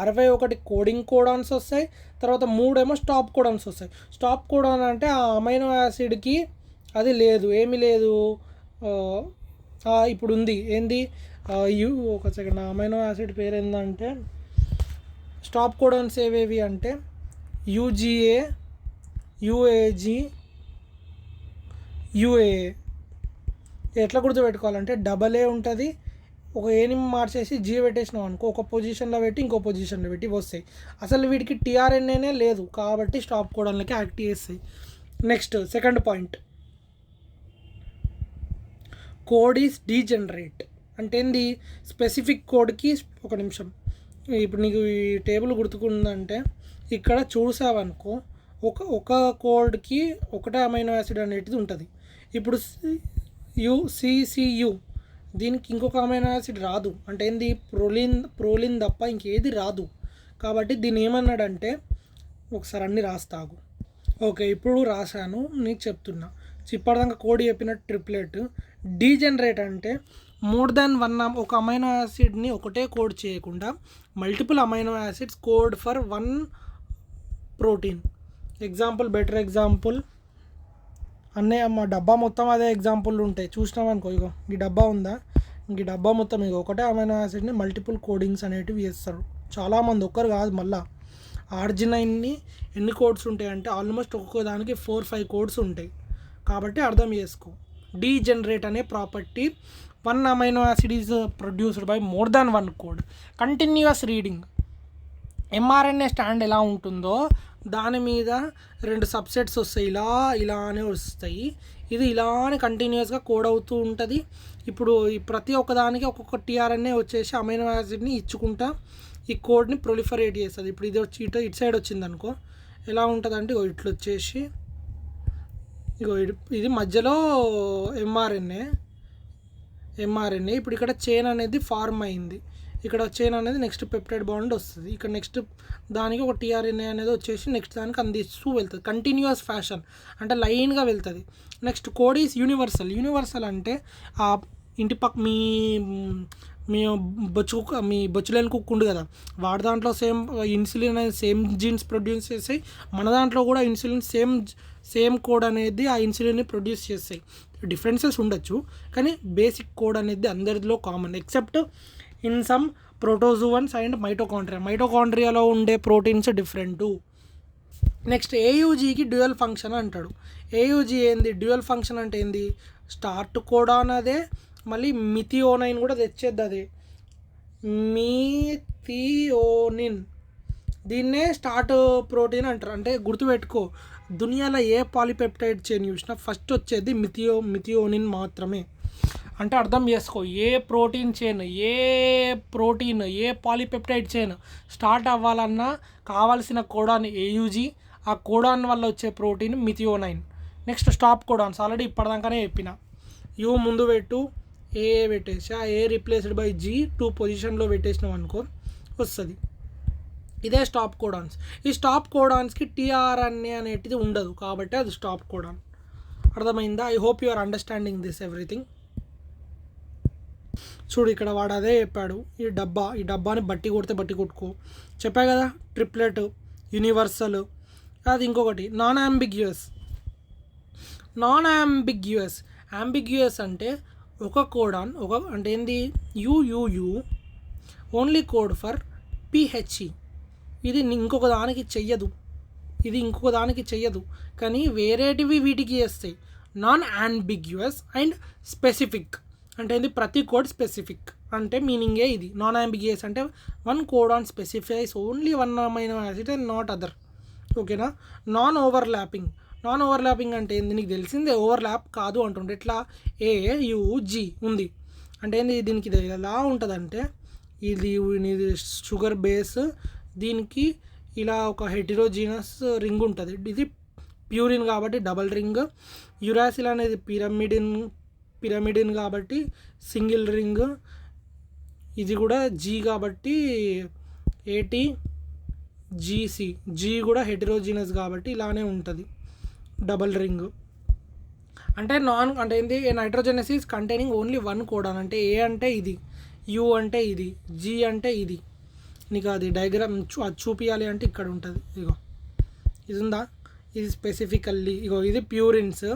61 కోడింగ్ కోడాన్స్ వస్తాయి, తర్వాత 3 ఏమో స్టాప్ కోడాన్స్ వస్తాయి. స్టాప్ కోడాన్ అంటే ఆ అమైనో యాసిడ్కి అది లేదు, ఏమీ లేదు. ఇప్పుడు ఉంది ఏంది ఒక సెకండ్, అమైనో యాసిడ్ పేరు ఏంటంటే స్టాప్ కోడాన్స్ ఏవేవి అంటే UGA, UAG, UAA. ఎట్లా గుర్తుపెట్టుకోవాలంటే AA ఉంటుంది, ఒక ఏని మార్చేసి G పెట్టేసినాం అనుకో ఒక పొజిషన్లో పెట్టి ఇంకో పొజిషన్లో పెట్టి వస్తాయి. అసలు వీడికి tRNAనే లేదు కాబట్టి స్టాప్ కోడాన్లకి యాక్ట్ చేస్తాయి. Next second point code is degenerate. అంటే ఏంది స్పెసిఫిక్ కోడ్కి ఒక నిమిషం ఇప్పుడు నీకు ఈ టేబుల్ గుర్తుకుందంటే ఇక్కడ చూసావనుకో ఒక కోడ్కి ఒకటే అమైనో యాసిడ్ అనేటిది ఉంటుంది. ఇప్పుడు CCU దీనికి ఇంకొక అమైనో యాసిడ్ రాదు. అంటే ఏంది ప్రోలిన్ తప్ప ఇంకేది రాదు. కాబట్టి దీన్ని ఏమన్నాడంటే ఒకసారి అన్నీ రాస్తాగు. ఓకే ఇప్పుడు రాశాను నీకు చెప్తున్నా. ఇప్పటిదాకా కోడ్ చెప్పిన ట్రిప్లెట్. డీజనరేట్ అంటే మోర్ దాన్ 1 ఒక అమైనో యాసిడ్ని ఒకటే కోడ్ చేయకుండా multiple amino acids code for 1 protein. Better example అన్నీ మా డబ్బా మొత్తం అదే ఎగ్జాంపుల్ ఉంటాయి. చూసినాం అనుకో ఇగో ఈ డబ్బా ఉందా, ఈ డబ్బా మొత్తం ఇగో ఒకటే అమైనో యాసిడ్ని మల్టిపుల్ కోడింగ్స్ అనేటివి చేస్తారు. చాలామంది, ఒక్కరు కాదు. మళ్ళీ ఆర్జినైన్ని ఎన్ని కోడ్స్ ఉంటాయి అంటే ఆల్మోస్ట్ ఒక్కొక్క దానికి 4-5 కోడ్స్ ఉంటాయి. కాబట్టి అర్థం చేసుకో. డీజనరేట్ అనే property, 1 amino acid is produced by more than 1 code. Continuous reading, mRNA stand ఎలా ఉంటుందో దాని మీద 2 సబ్సెట్స్ వస్తాయి, ఇలానే వస్తాయి. ఇది ఇలానే కంటిన్యూస్గా కోడ్ అవుతూ ఉంటుంది. ఇప్పుడు ఈ ప్రతి ఒక్కదానికి ఒక్కొక్క టీఆర్ఎన్ఏ వచ్చేసి అమైనో యాసిడ్ని ఇచ్చుకుంటా ఈ కోడ్ని ప్రొలిఫరేట్ చేస్తుంది. ఇప్పుడు ఇది వచ్చి ఇటు సైడ్ వచ్చింది అనుకో, ఎలా ఉంటుంది అంటే ఇట్లా వచ్చేసి ఇది మధ్యలో ఎంఆర్ఎన్ఏ. ఇప్పుడు ఇక్కడ చైన్ అనేది ఫార్మ్ అయింది. ఇక్కడ చైన్ అనేది నెక్స్ట్ పెప్టైడ్ బాండ్ వస్తుంది. ఇక్కడ నెక్స్ట్ దానికి ఒక టీఆర్ఎన్ఏ అనేది వచ్చేసి నెక్స్ట్ దానికి అందిస్తూ వెళ్తుంది. కంటిన్యూస్ ఫ్యాషన్ అంటే లైన్గా వెళ్తుంది. నెక్స్ట్ కోడ్ ఈజ్ యూనివర్సల్ అంటే ఆ ఇంటి పక్క మీ బొచ్చులేని కుక్క ఉంది కదా, వాడి దాంట్లో సేమ్ ఇన్సులిన్ అనేది సేమ్ జీన్స్ ప్రొడ్యూస్ చేస్తాయి. మన దాంట్లో కూడా ఇన్సులిన్ సేమ్ కోడ్ అనేది ఆ ఇన్సులిన్ని ప్రొడ్యూస్ చేస్తాయి. డిఫరెన్సెస్ ఉండొచ్చు కానీ బేసిక్ కోడ్ అనేది అందరిలో common, except in some protozoans and మైటోకాండ్రియాలో ఉండే ప్రోటీన్స్ డిఫరెంటు. నెక్స్ట్ ఏయూజీకి డ్యూయల్ ఫంక్షన్ అంటాడు. ఏయూజీ ఏంది? డ్యూయల్ ఫంక్షన్ అంటే ఏంది? స్టార్ట్ కోడాన్ అదే, మళ్ళీ మిథియోనైన్ కూడా తెచ్చేది అదే, మిథియోనిన్. దీన్నే స్టార్ట్ ప్రోటీన్ అంటారు. అంటే గుర్తుపెట్టుకో, దునియాలో ఏ పాలిపెప్టైడ్ చైన్ చూసినా ఫస్ట్ వచ్చేది మిథియోనిన్ మాత్రమే. అంటే అర్థం చేసుకో, ఏ ప్రోటీన్ చైన్, ఏ పాలిపెప్టైడ్ చైన్ స్టార్ట్ అవ్వాలన్నా కావాల్సిన కోడాన్ ఏయూజీ, ఆ కోడాన్ వల్ల వచ్చే protein methionine. Next stop codons already ఇప్పటిదాకానే చెప్పిన. యూ ముందు పెట్టు, ఏ పెట్టేసి ఆ ఏ రిప్లేస్డ్ బై జీ 2 పొజిషన్లో పెట్టేసినాం అనుకో వస్తుంది. ఇదే స్టాప్ కోడాన్స్. ఈ స్టాప్ కోడాన్స్కి టీఆర్ఎన్ఏ అనేటిది ఉండదు కాబట్టి అది స్టాప్ కోడాన్. అర్థమైందా? I hope you are understanding this everything. చూడు ఇక్కడ వాడు అదే చెప్పాడు. ఈ డబ్బాని బట్టి కొడితే బట్టి కొట్టుకో చెప్పా కదా. Triplet, universal. అది ఇంకొకటి నాన్ అంబిగ్యూయస్ అంటే ఒక కోడాన్ అంటే ఏంది? యూయూయు ఓన్లీ కోడ్ ఫర్ పిహెచ్ఈ. ఇది ఇంకొక దానికి చెయ్యదు, కానీ వేరేటివి వీటికి చేస్తాయి. నాన్ అంబిగ్యూయస్ అండ్ స్పెసిఫిక్ అంటే ఏంది? ప్రతి కోడ్ స్పెసిఫిక్ అంటే మీనింగే ఇది. నాన్ అంబిగ్యూయస్ అంటే 1 codon specifies only 1 amino acid and not other. ఓకేనా? నాన్ ఓవర్లాపింగ్ అంటే ఏంది? నీకు తెలిసిందే, ఓవర్లాప్ కాదు అంటుండే. ఎట్లా? ఏయుజీ ఉంది అంటే ఏంది? దీనికి ఇది ఎలా ఉంటుందంటే ఇది షుగర్ బేస్, దీనికి ఇలా ఒక హెటిరోజీనస్ రింగ్ ఉంటుంది. ఇది ప్యూరిన్ కాబట్టి డబల్ రింగ్. యురాసిల్ అనేది పిరమిడిన్ కాబట్టి సింగిల్ రింగ్. ఇది కూడా జీ కాబట్టి ఏటీజీసీ. జీ కూడా హెటిరోజీనస్ కాబట్టి ఇలానే ఉంటుంది, డబల్ రింగ్. అంటే అంటే ఏంది? Nitrogenous is containing only 1 codon. అంటే ఏ అంటే ఇది, యూ అంటే ఇది, జీ అంటే ఇది. నీకు అది డయాగ్రామ్ అది చూపించాలి అంటే ఇక్కడ ఉంటుంది. ఇగో ఇది ఉందా? ఇది స్పెసిఫికల్లీ ఇగో ఇది ప్యూరిన్స్,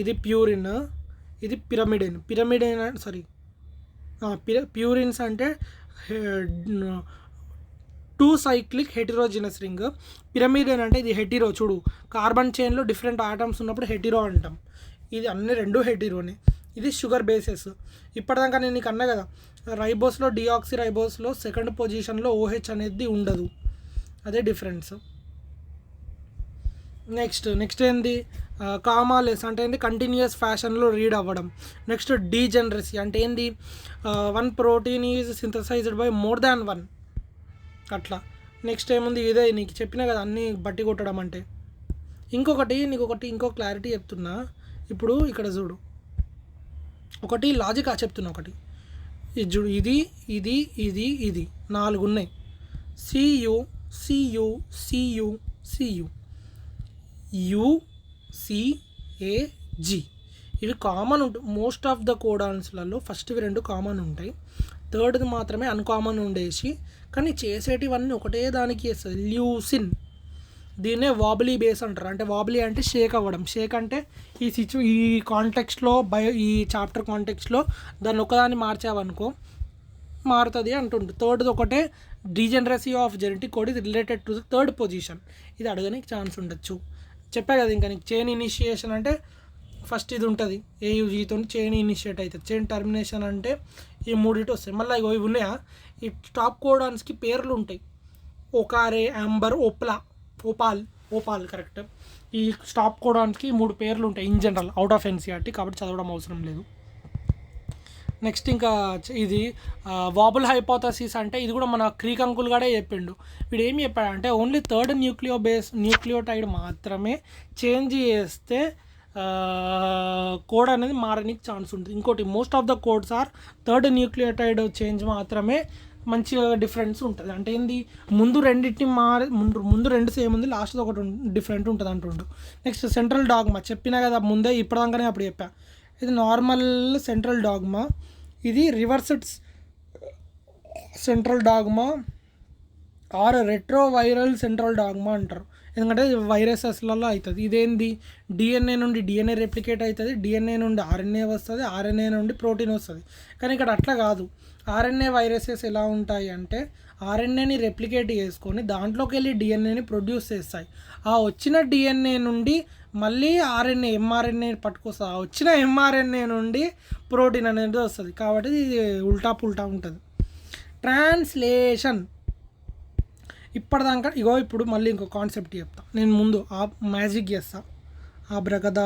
ఇది ప్యూరిన్, ఇది పిరమిడిన్. ప్యూరిన్స్ అంటే 2 సైక్లిక్ హెటిరోజినస్ రింగ్. పిరమిడిన్ అంటే ఇది హెటిరో. చూడు, కార్బన్ చైన్లో డిఫరెంట్ ఆటమ్స్ ఉన్నప్పుడు హెటిరో అంటాం. ఇది అన్ని 2 హెటిరోనే. ఇది షుగర్ బేసెస్. ఇప్పటిదాకా నేను నీకు అన్నా కదా, రైబోస్లో డిఆక్సీ రైబోస్లో సెకండ్ పొజిషన్లో ఓహెచ్ అనేది ఉండదు, అదే డిఫరెన్స్. నెక్స్ట్ ఏంది? కామాలెస్ అంటే ఏంది? కంటిన్యూస్ ఫ్యాషన్లో రీడ్ అవ్వడం. నెక్స్ట్ డీజనరసీ అంటే ఏంది? 1 protein is synthesised by more than 1 అట్లా. నెక్స్ట్ ఏముంది? ఇదే నీకు చెప్పినా కదా అన్నీ బట్టి కొట్టడం అంటే. ఇంకో క్లారిటీ చెప్తున్నా. ఇప్పుడు ఇక్కడ చూడు, ఒకటి లాజిక్ చెప్తున్నా. ఒకటి ఇది చూడు, ఇది 4 ఉన్నాయి. సియు యుసిఏజి ఇవి కామన్ ఉంటాయి మోస్ట్ ఆఫ్ ద కోడాన్స్లలో. ఫస్ట్వి 2 కామన్ ఉంటాయి, థర్డ్ది మాత్రమే అన్కామన్ ఉండేసి, కానీ చేసేటివన్నీ ఒకటే దానికి చేస్తుంది. ల్యూసిన్, దీన్నే వాబ్లీ బేస్ అంటారు. అంటే వాబ్లీ అంటే షేక్ అవ్వడం. షేక్ అంటే ఈ కాంటెక్స్ట్లో ఈ చాప్టర్ కాంటెక్స్ట్లో దాన్ని ఒకదాన్ని మార్చావనుకో మారుతుంది అంటుండు. థర్డ్ది ఒకటే degeneracy of genetic code is related to the third position. ఇది అడగడానికి ఛాన్స్ ఉండొచ్చు. చెప్పా కదా ఇంకా నీకు చైన్ ఇనిషియేషన్ అంటే ఫస్ట్ ఇది ఉంటుంది, ఏయుజీతో చైన్ ఇనిషియేట్ అవుతుంది. చైన్ టర్మినేషన్ అంటే ఈ మూడిటి వస్తాయి. మళ్ళీ ఇవి ఉన్నాయా, ఈ టాప్ కోడాన్స్కి పేర్లు ఉంటాయి. ఒకారే, అంబర్, ఓపాల్ కరెక్ట్. ఈ స్టాప్ కోడాన్స్కి 3 పేర్లు ఉంటాయి in general, out of NCERT, కాబట్టి చదవడం అవసరం లేదు. నెక్స్ట్ ఇంకా ఇది వాబుల్ హైపోథసిస్ అంటే ఇది కూడా మన క్రీక్ అంకుల్ గాడే చెప్పిండు. వీడు ఏం చెప్పాడంటే ఓన్లీ థర్డ్ న్యూక్లియోటైడ్ మాత్రమే చేంజ్ చేస్తే కోడ్ అనేది మారడానికి ఛాన్స్ ఉంటుంది. ఇంకోటి most of the codes or third nucleotide change మాత్రమే మంచిగా డిఫరెన్స్ ఉంటుంది. అంటే ఏంది, ముందు రెండింటిని ముందు రెండు సేమ్ ఉంది, లాస్ట్ ఒకటి డిఫరెంట్ ఉంటుంది అంటుండు. నెక్స్ట్ సెంట్రల్ డాగ్మా చెప్పినా కదా ముందే, ఇప్పటిదాకానే అప్పుడు చెప్పా. ఇది నార్మల్ సెంట్రల్ డాగ్మా, ఇది reversed central dogma or retroviral central dogma అంటారు. ఎందుకంటే వైరసెస్లలో అవుతుంది. ఇదేంది, డిఎన్ఏ నుండి డిఎన్ఏ రెప్లికేట్ అవుతుంది, డిఎన్ఏ నుండి ఆర్ఎన్ఏ వస్తుంది, ఆర్ఎన్ఏ నుండి ప్రోటీన్ వస్తుంది. కానీ ఇక్కడ అట్లా కాదు. ఆర్ఎన్ఏ వైరసెస్ ఎలా ఉంటాయి అంటే ఆర్ఎన్ఏని రెప్లికేట్ చేసుకొని దాంట్లోకి వెళ్ళి డిఎన్ఏని ప్రొడ్యూస్ చేస్తాయి. ఆ వచ్చిన డిఎన్ఏ నుండి మళ్ళీ ఆర్ఎన్ఏ ఎంఆర్ఎన్ఏ పట్టుకొస్తుంది. ఆ వచ్చిన ఎంఆర్ఎన్ఏ నుండి ప్రోటీన్ అనేది వస్తుంది. కాబట్టి ఇది ఉల్టా పుల్టా ఉంటుంది. ట్రాన్స్లేషన్ ఇప్పటిదాకా ఇప్పుడు మళ్ళీ ఇంకో కాన్సెప్ట్ చెప్తా నేను. ముందు మ్యాజిక్ చేస్తా, ఆబ్రకదా.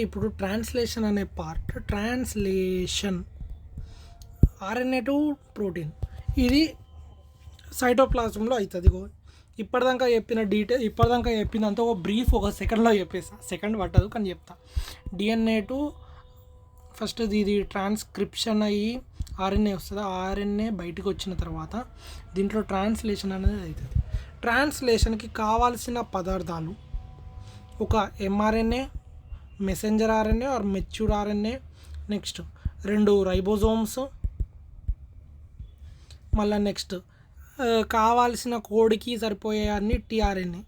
ఇప్పుడు ట్రాన్స్లేషన్ అనే part, translation RNA to protein, ఇది సైటోప్లాజంలో అవుతుంది. ఇప్పటిదాకా చెప్పిందంతా ఒక బ్రీఫ్ ఒక సెకండ్లో చెప్పేస్తా. సెకండ్ పట్టదు కానీ చెప్తా. డిఎన్ఏ టు ఫస్ట్ ఇది ట్రాన్స్క్రిప్షన్ అయ్యి ఆర్ఎన్ఏ వస్తుంది. ఆర్ఎన్ఏ బయటకు వచ్చిన తర్వాత దీంట్లో ట్రాన్స్లేషన్ అనేది అవుతుంది. ట్రాన్స్లేషన్కి కావాల్సిన పదార్థాలు ఒక mRNA, messenger RNA or mature RNA, next 2 ribosomes, మళ్ళీ నెక్స్ట్ కావాల్సిన కోడికి సరిపోయే అన్ని టీఆర్ఎన్ఏ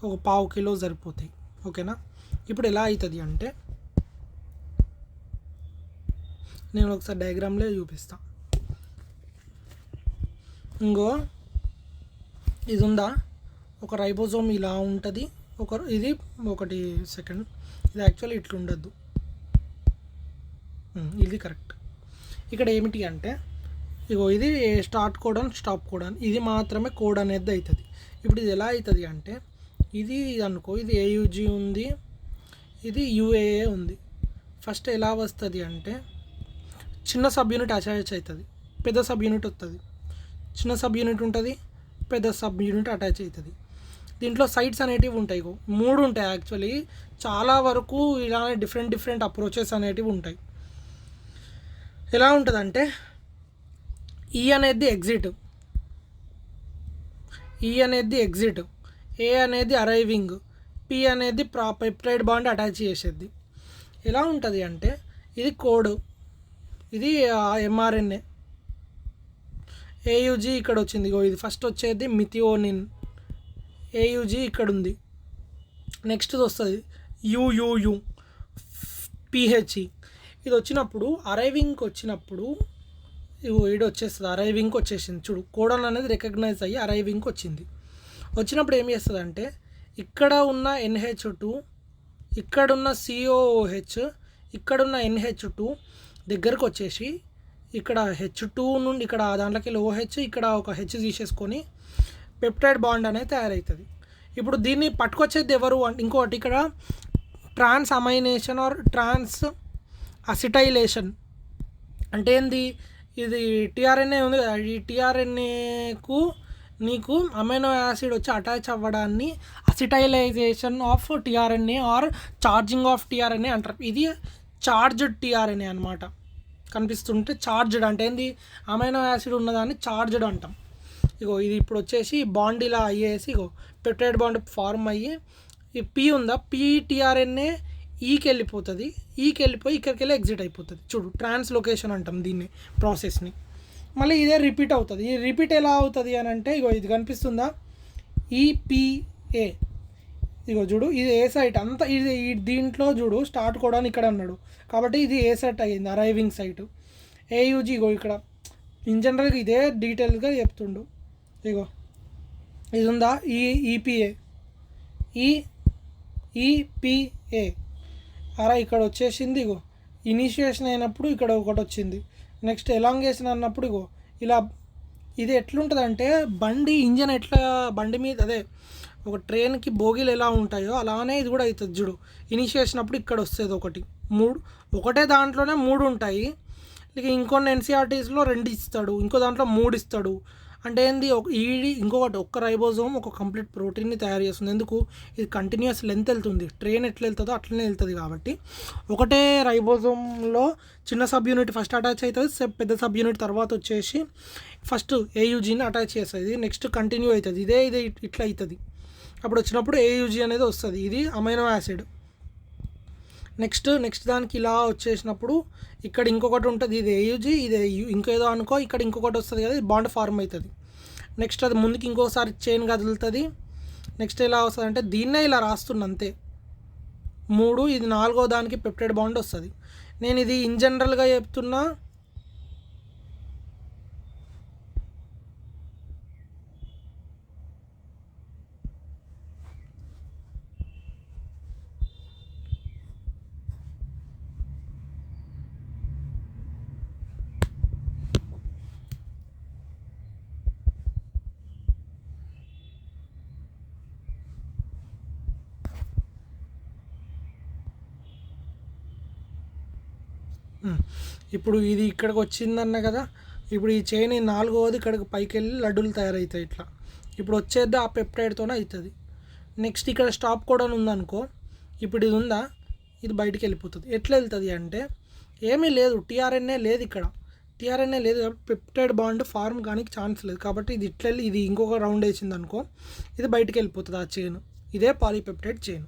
ఒక 1/2 కిలో సరిపోతాయి. ఓకేనా. ఇప్పుడు ఎలా అవుతుంది అంటే నేను ఒకసారి డయాగ్రామ్లో చూపిస్తా. ఇది ఉందా, ఒక రైబోజోమ్ ఇలా ఉంటుంది, ఇది ఒకటి సెకండ్, ఇది యాక్చువల్లీ ఇట్లా ఉండద్దు, ఇది కరెక్ట్. ఇక్కడ ఏమిటి అంటే ఇది స్టార్ట్ కోడాన్, స్టాప్ కోడాన్, ఇది మాత్రమే కోడ్ అనేది అవుతుంది. ఇప్పుడు ఇది ఎలా అవుతుంది అంటే ఇది అనుకో, ఇది ఏయుజీ ఉంది, ఇది యూఏఏ ఉంది. ఫస్ట్ ఎలా వస్తుంది అంటే చిన్న సబ్ యూనిట్ అటాచ్ అవుతుంది, పెద్ద సబ్ యూనిట్ వస్తుంది, చిన్న సబ్ యూనిట్ ఉంటుంది, పెద్ద సబ్ యూనిట్ అటాచ్ అవుతుంది. దీంట్లో సైట్స్ అనేటివి ఉంటాయి, 3 ఉంటాయి యాక్చువల్లీ. చాలా వరకు ఇలానే డిఫరెంట్ అప్రోచెస్ అనేటివి ఉంటాయి. ఎలా ఉంటుందంటే ఈ అనేది ఎగ్జిట్, ఏ అనేది అరైవింగ్, పి అనేది పెప్టైడ్ బాండ్ అటాచ్ చేసేది. ఎలా ఉంటుంది అంటే ఇది కోడ్, ఇది ఎంఆర్ఎన్ఏ, ఏయుజీ ఇక్కడ వచ్చింది. ఇది ఫస్ట్ వచ్చేది మిథియోనిన్, ఏయుజీ ఇక్కడ ఉంది. నెక్స్ట్ వస్తుంది యుయుయు, పిహెచ్ఈ. ఇది వచ్చినప్పుడు అరైవింగ్కి వచ్చినప్పుడు ఇది వచ్చేస్తుంది, అరైవింగ్కి వచ్చేసింది. చూడు, కోడాన్ అనేది రికగ్నైజ్ అయ్యి అరైవింగ్కి వచ్చినప్పుడు ఏం చేస్తుంది అంటే ఇక్కడ ఉన్న NH2, ఇక్కడున్న COOH, ఇక్కడున్న NH2 దగ్గరకు వచ్చేసి ఇక్కడ H2 నుండి ఇక్కడ దాంట్లోకి వెళ్ళి OH, ఇక్కడ ఒక H తీసేసుకొని పెప్టైడ్ బాండ్ అనేది తయారవుతుంది. ఇప్పుడు దీన్ని పట్టుకొచ్చేది ఎవరు అంటే ఇంకోటి, ఇక్కడ ట్రాన్స్ అమైనేషన్ ఆర్ ట్రాన్స్ అసిటైలేషన్ అంటే ఏంది, ఇది టీఆర్ఎన్ఏ ఉంది కదా, ఈ టీఆర్ఎన్ఏకు నీకు అమైనో యాసిడ్ వచ్చి అటాచ్ అవ్వడాన్ని acetylization of tRNA or charging of tRNA అంటారు. ఇది చార్జ్డ్ టీఆర్ఎన్ఏ అనమాట. కనిపిస్తుంటే చార్జ్డ్ అంటే ఏంది, అమైనో యాసిడ్ ఉన్నదాన్ని చార్జ్డ్ అంటాం. ఇది ఇప్పుడు వచ్చేసి బాండ్ ఇలా అయ్యేసి పెప్టైడ్ బాండ్ ఫార్మ్ అయ్యి ఈ పి ఉందా, టీఆర్ఎన్ఏ ఈకి వెళ్ళిపోతుంది, వెళ్ళిపోయి ఇక్కడికి వెళ్ళి ఎగ్జిట్ అయిపోతుంది. చూడు, ట్రాన్స్లోకేషన్ అంటాం దీన్ని, ప్రాసెస్ని. మళ్ళీ ఇదే రిపీట్ అవుతుంది. ఈ రిపీట్ ఎలా అవుతుంది అని అంటే ఇది కనిపిస్తుందా, EPA. చూడు, ఇది ఏ సైట్ అంతా, ఇది దీంట్లో చూడు స్టార్ట్ కూడా ఇక్కడ అన్నాడు కాబట్టి ఇది ఏ సైట్ అయ్యింది, అరైవింగ్ సైటు. ఏయుజీ ఇగో ఇక్కడ ఇన్ జనరల్గా ఇదే డీటెయిల్గా చెప్తుండు. ఇగో ఇది ఉందా ఈపీఏ ఈపీఏ అలా ఇక్కడ వచ్చేసింది. ఇగో ఇనిషియేషన్ అయినప్పుడు ఇక్కడ ఒకటి వచ్చింది. నెక్స్ట్ ఎలాంగేషన్ అన్నప్పుడు ఇగో ఇలా ఇది ఎట్లుంటుంది అంటే బండి ఇంజన్ ఎట్లా బండి మీద అదే ఒక ట్రైన్కి బోగీలు ఎలా ఉంటాయో అలానే ఇది కూడా అవుతుంది చూడు. ఇనిషియేషన్ అప్పుడు ఇక్కడ వస్తుంది ఒకటే దాంట్లోనే 3 ఉంటాయి. ఇక ఇంకొన్ని ఎన్సీఆర్టీస్లో 2 ఇస్తాడు, ఇంకో దాంట్లో 3 ఇస్తాడు. అంటే ఏంది ఇంకొకటి ఒక్క రైబోజోమ్ ఒక కంప్లీట్ ప్రోటీన్ని తయారు చేస్తుంది. ఎందుకు ఇది కంటిన్యూస్ లెంత్ వెళ్తుంది, ట్రైన్ ఎట్లా వెళ్తుందో అట్లనే వెళ్తుంది. కాబట్టి ఒకటే రైబోజోమ్లో చిన్న సబ్ యూనిట్ ఫస్ట్ అటాచ్ అవుతుంది, పెద్ద సబ్ యూనిట్ తర్వాత వచ్చేసి ఫస్ట్ ఏయుజీని అటాచ్ చేస్తుంది, నెక్స్ట్ కంటిన్యూ అవుతుంది. ఇదే ఇట్లా అవుతుంది. అప్పుడు వచ్చినప్పుడు ఏయుజీ అనేది వస్తుంది. ఇది అమైనో యాసిడ్. నెక్స్ట్ దానికి ఇలా వచ్చేసినప్పుడు ఇక్కడ ఇంకొకటి ఉంటుంది, ఇది ఏయుజీ, ఇది ఇంకేదో అనుకో, ఇక్కడ ఇంకొకటి వస్తుంది కదా, బాండ్ ఫార్మ్ అవుతుంది. నెక్స్ట్ అది ముందుకి ఇంకోసారి చైన్ కదులుతుంది. నెక్స్ట్ ఎలా వస్తుంది అంటే దీన్నే ఇలా రాస్తున్నా అంతే 3, ఇది 4వ దానికి పెప్టైడ్ బాండ్ వస్తుంది. నేను ఇది ఇన్ జనరల్గా చెప్తున్నా. ఇప్పుడు ఇది ఇక్కడికి వచ్చిందన్న కదా, ఇప్పుడు ఈ చైన్ 4వది ఇక్కడికి పైకి వెళ్ళి లడ్డూలు తయారవుతాయి ఇట్లా. ఇప్పుడు వచ్చేది ఆ పెప్టైడ్తోనే అవుతుంది. నెక్స్ట్ ఇక్కడ స్టాప్ కోడ్ అని ఉందనుకో, ఇప్పుడు ఇది ఉందా, ఇది బయటికి వెళ్ళిపోతుంది. ఎట్లా వెళ్తుంది అంటే ఏమీ లేదు, టీఆర్ఎన్ఏ లేదు, ఇక్కడ టీఆర్ఎన్ఏ లేదు కాబట్టి పెప్టైడ్ బాండ్ ఫార్మ్ కానీ ఛాన్స్ లేదు. కాబట్టి ఇది ఇట్లా వెళ్ళి ఇది ఇంకొక రౌండ్ వేసింది అనుకో, ఇది బయటికి వెళ్ళిపోతుంది ఆ చైన్. ఇదే పాలీపెప్టైడ్ చైన్.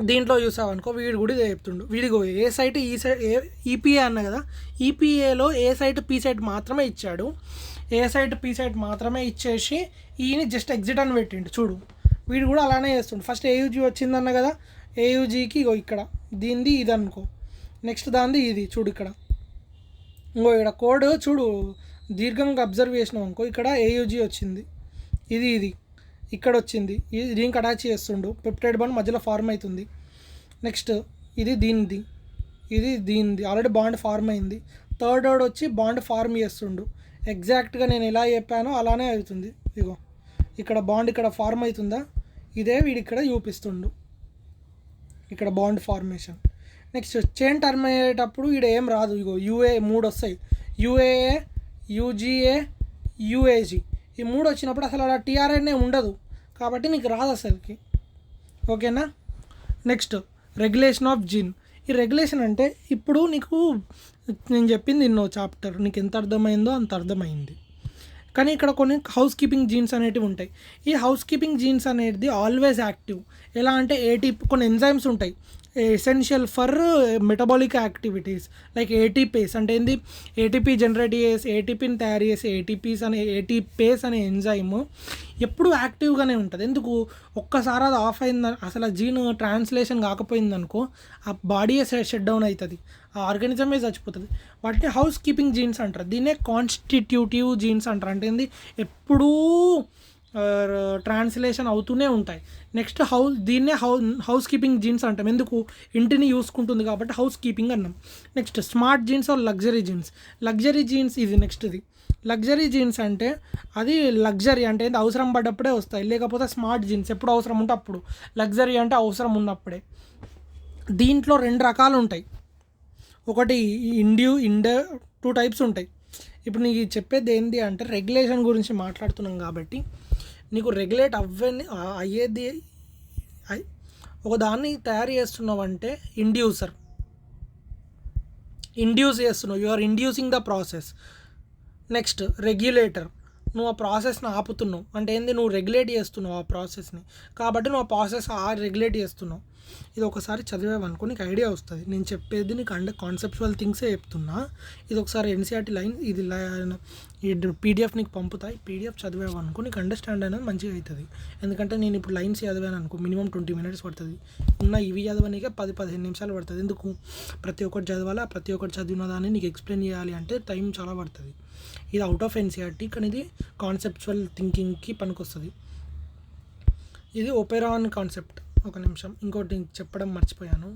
దీంట్లో చూసావనుకో వీడు కూడా ఇదే చెప్తుండు. వీడిగో ఏ సైట్ ఈ సైట్ ఈపీఏ అన్న కదా, ఈపీఏలో ఏ సైట్ పీ సైట్ మాత్రమే ఇచ్చాడు. ఏ సైట్ పీ సైట్ మాత్రమే ఇచ్చేసి ఈయన జస్ట్ ఎగ్జిట్ అని పెట్టిండు చూడు. వీడు కూడా అలానే చేస్తుండు. ఫస్ట్ ఏయుజీ వచ్చిందన్న కదా, ఏయుజీకి ఇగో ఇక్కడ దీనిది ఇది అనుకో, నెక్స్ట్ దానిది ఇది చూడు. ఇక్కడ ఇంకో ఇక్కడ కోడ్ చూడు, దీర్ఘంగా అబ్జర్వ్ చేసినాం అనుకో, ఇక్కడ ఏయుజీ వచ్చింది, ఇది ఇక్కడ వచ్చింది, ఇది దీనికి అటాచ్ చేస్తుండు, పెప్టైడ్ బాండ్ మధ్యలో ఫార్మ్ అవుతుంది. నెక్స్ట్ ఇది దీనిది, ఇది దీనిది, ఆల్రెడీ బాండ్ ఫార్మ్ అయింది. థర్డ్ వచ్చి బాండ్ ఫార్మ్ చేస్తుండు. ఎగ్జాక్ట్గా నేను ఎలా చెప్పానో అలానే అవుతుంది. ఇగో ఇక్కడ బాండ్ ఇక్కడ ఫార్మ్ అవుతుందా, ఇదే వీడి ఇక్కడ చూపిస్తుండు, ఇక్కడ bond formation. Next chain term అయ్యేటప్పుడు ఇక్కడ ఏం రాదు. ఇగో యూఏ 3 వస్తాయి, యూఏఏ, యూజీఏ, యూఏజీ. ఈ 3 వచ్చినప్పుడు అసలు అలా టీఆర్ఎన్ఏ ఉండదు, కాబట్టి నీకు రాదు అసలుకి. ఓకేనా. Next regulation of gene. ఈ రెగ్యులేషన్ అంటే ఇప్పుడు నీకు నేను చెప్పింది ఎన్నో చాప్టర్, నీకు ఎంత అర్థమైందో అంత అర్థమైంది. కానీ ఇక్కడ కొన్ని హౌస్ కీపింగ్ జీన్స్ అనేటివి ఉంటాయి. ఈ హౌస్ కీపింగ్ జీన్స్ అనేది ఆల్వేస్ యాక్టివ్. ఎలా అంటే కొన్ని ఎంజైమ్స్ ఉంటాయి essential for metabolic activities, like ATPase. అంటే ఏంది, ఏటీపీ జనరేట్ చేసి ఏటీపీని తయారు చేసే ఏటీపేస్ అనే ఎంజైమ్ ఎప్పుడు యాక్టివ్గానే ఉంటుంది. ఎందుకు, ఒక్కసారి అది ఆఫ్ అయిందని అసలు ఆ జీన్ ట్రాన్స్లేషన్ కాకపోయిందనుకో ఆ బాడీయే షట్ డౌన్ అవుతుంది, ఆ ఆర్గానిజమే చచ్చిపోతుంది. వాటిని హౌస్ కీపింగ్ జీన్స్ అంటారు. దీన్నే కాన్స్టిట్యూటివ్ జీన్స్ అంటారు. అంటే ఏంది, ఎప్పుడూ ట్రాన్స్లేషన్ అవుతూనే ఉంటాయి. నెక్స్ట్ దీన్నే హౌస్ కీపింగ్ జీన్స్ అంటాం. ఎందుకు, ఇంటిని చూసుకుంటుంది కాబట్టి హౌస్ కీపింగ్ అన్నాం. Next smart genes or luxury genes. ఇది నెక్స్ట్ది లగ్జరీ జీన్స్. అంటే అది లగ్జరీ అంటే అవసరం పడ్డప్పుడే వస్తాయి, లేకపోతే స్మార్ట్ జీన్స్ ఎప్పుడు అవసరం ఉంటే అప్పుడు. లగ్జరీ అంటే అవసరం ఉన్నప్పుడే. దీంట్లో 2 రకాలు ఉంటాయి. ఒకటి ఇండో 2 టైప్స్ ఉంటాయి. ఇప్పుడు నీకు చెప్పేది ఏంటి అంటే రెగ్యులేషన్ గురించి మాట్లాడుతున్నాం కాబట్టి నీకు రెగ్యులేట్ అయ్యేది ఒక దాన్ని తయారు చేస్తున్నావు అంటే ఇండ్యూస్ చేస్తున్నావు, you are inducing the process. Next regulator, నువ్వు ఆ ప్రాసెస్ని ఆపుతున్నావు అంటే ఏంది, నువ్వు రెగ్యులేట్ చేస్తున్నావు ఆ ప్రాసెస్ని, కాబట్టి నువ్వు ఆ ప్రాసెస్ రెగ్యులేట్ చేస్తున్నావు. ఇది ఒకసారి చదివావనుకో నీకు ఐడియా వస్తుంది. నేను చెప్పేది నీకు కాన్సెప్చువల్ థింగ్సే చెప్తున్నా. ఇది ఒకసారి ఎన్సీఆర్టీ లైన్ ఇది పీడిఎఫ్ నీకు పంపుతాయి. పీడిఎఫ్ చదివావనుకో నీకు అండర్స్టాండ్ అనేది మంచిగా అవుతుంది. ఎందుకంటే నేను ఇప్పుడు లైన్స్ చదివాను అనుకో మినిమం 20 minutes పడుతుంది. ఉన్న ఇవి చదవనికే 10-15 నిమిషాలు పడుతుంది. ఎందుకు, ప్రతి ఒక్కటి చదవాలా, ప్రతి ఒక్కటి చదివిన దాన్ని నీకు ఎక్స్ప్లెయిన్ చేయాలి అంటే టైం చాలా పడుతుంది. ఇది అవుట్ ఆఫ్ ఎన్సీఆర్టీ, కానీ ఇది కాన్సెప్చువల్ థింకింగ్కి పనికొస్తుంది. ఇది ఒపెరాన్ కాన్సెప్ట్. ఒక నిమిషం, ఇంకోటి చెప్పడం మర్చిపోయాను.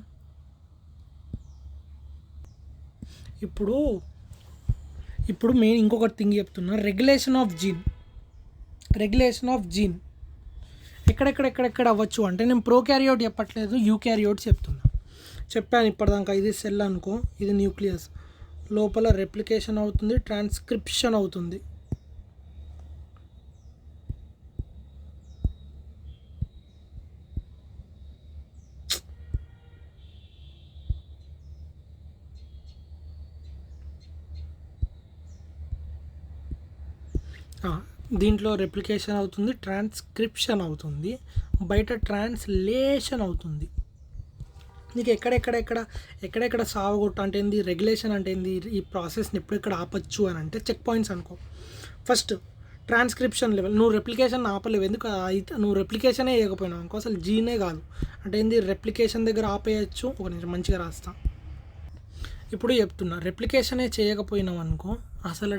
ఇప్పుడు మెయిన్ ఇంకొకటి థింగ్ చెప్తున్నా, రెగ్యులేషన్ ఆఫ్ జీన్ ఎక్కడెక్కడ అవ్వచ్చు అంటే, నేను ప్రోకారియోట్ చెప్పట్లేదు, యూకారియోట్ చెప్పాను ఇప్పటిదాకా. ఇది సెల్ అనుకో, ఇది న్యూక్లియస్, లోపల రెప్లికేషన్ అవుతుంది, ట్రాన్స్క్రిప్షన్ అవుతుంది. దీంట్లో రెప్లికేషన్ అవుతుంది, ట్రాన్స్క్రిప్షన్ అవుతుంది, బయట ట్రాన్స్లేషన్ అవుతుంది. నీకు ఎక్కడెక్కడ సావగొట్టు అంటే ఏంది, రెగ్యులేషన్ అంటే ఏంది, ఈ ప్రాసెస్ని ఎప్పుడెక్కడ ఆపచ్చు అని అంటే చెక్ పాయింట్స్ అనుకో. ఫస్ట్ ట్రాన్స్క్రిప్షన్ లెవెల్, నువ్వు రెప్లికేషన్ ఆపలేవు. ఎందుకు, నువ్వు రెప్లికేషనే వేయకపోయినావు అనుకో, అసలు జీనే కాదు అంటే ఏంది, రెప్లికేషన్ దగ్గర ఆపేయచ్చు. ఒక నిమిషం మంచిగా రాస్తా. ఇప్పుడు చెప్తున్నా, రెప్లికేషనే చేయకపోయినావు అనుకో అసలు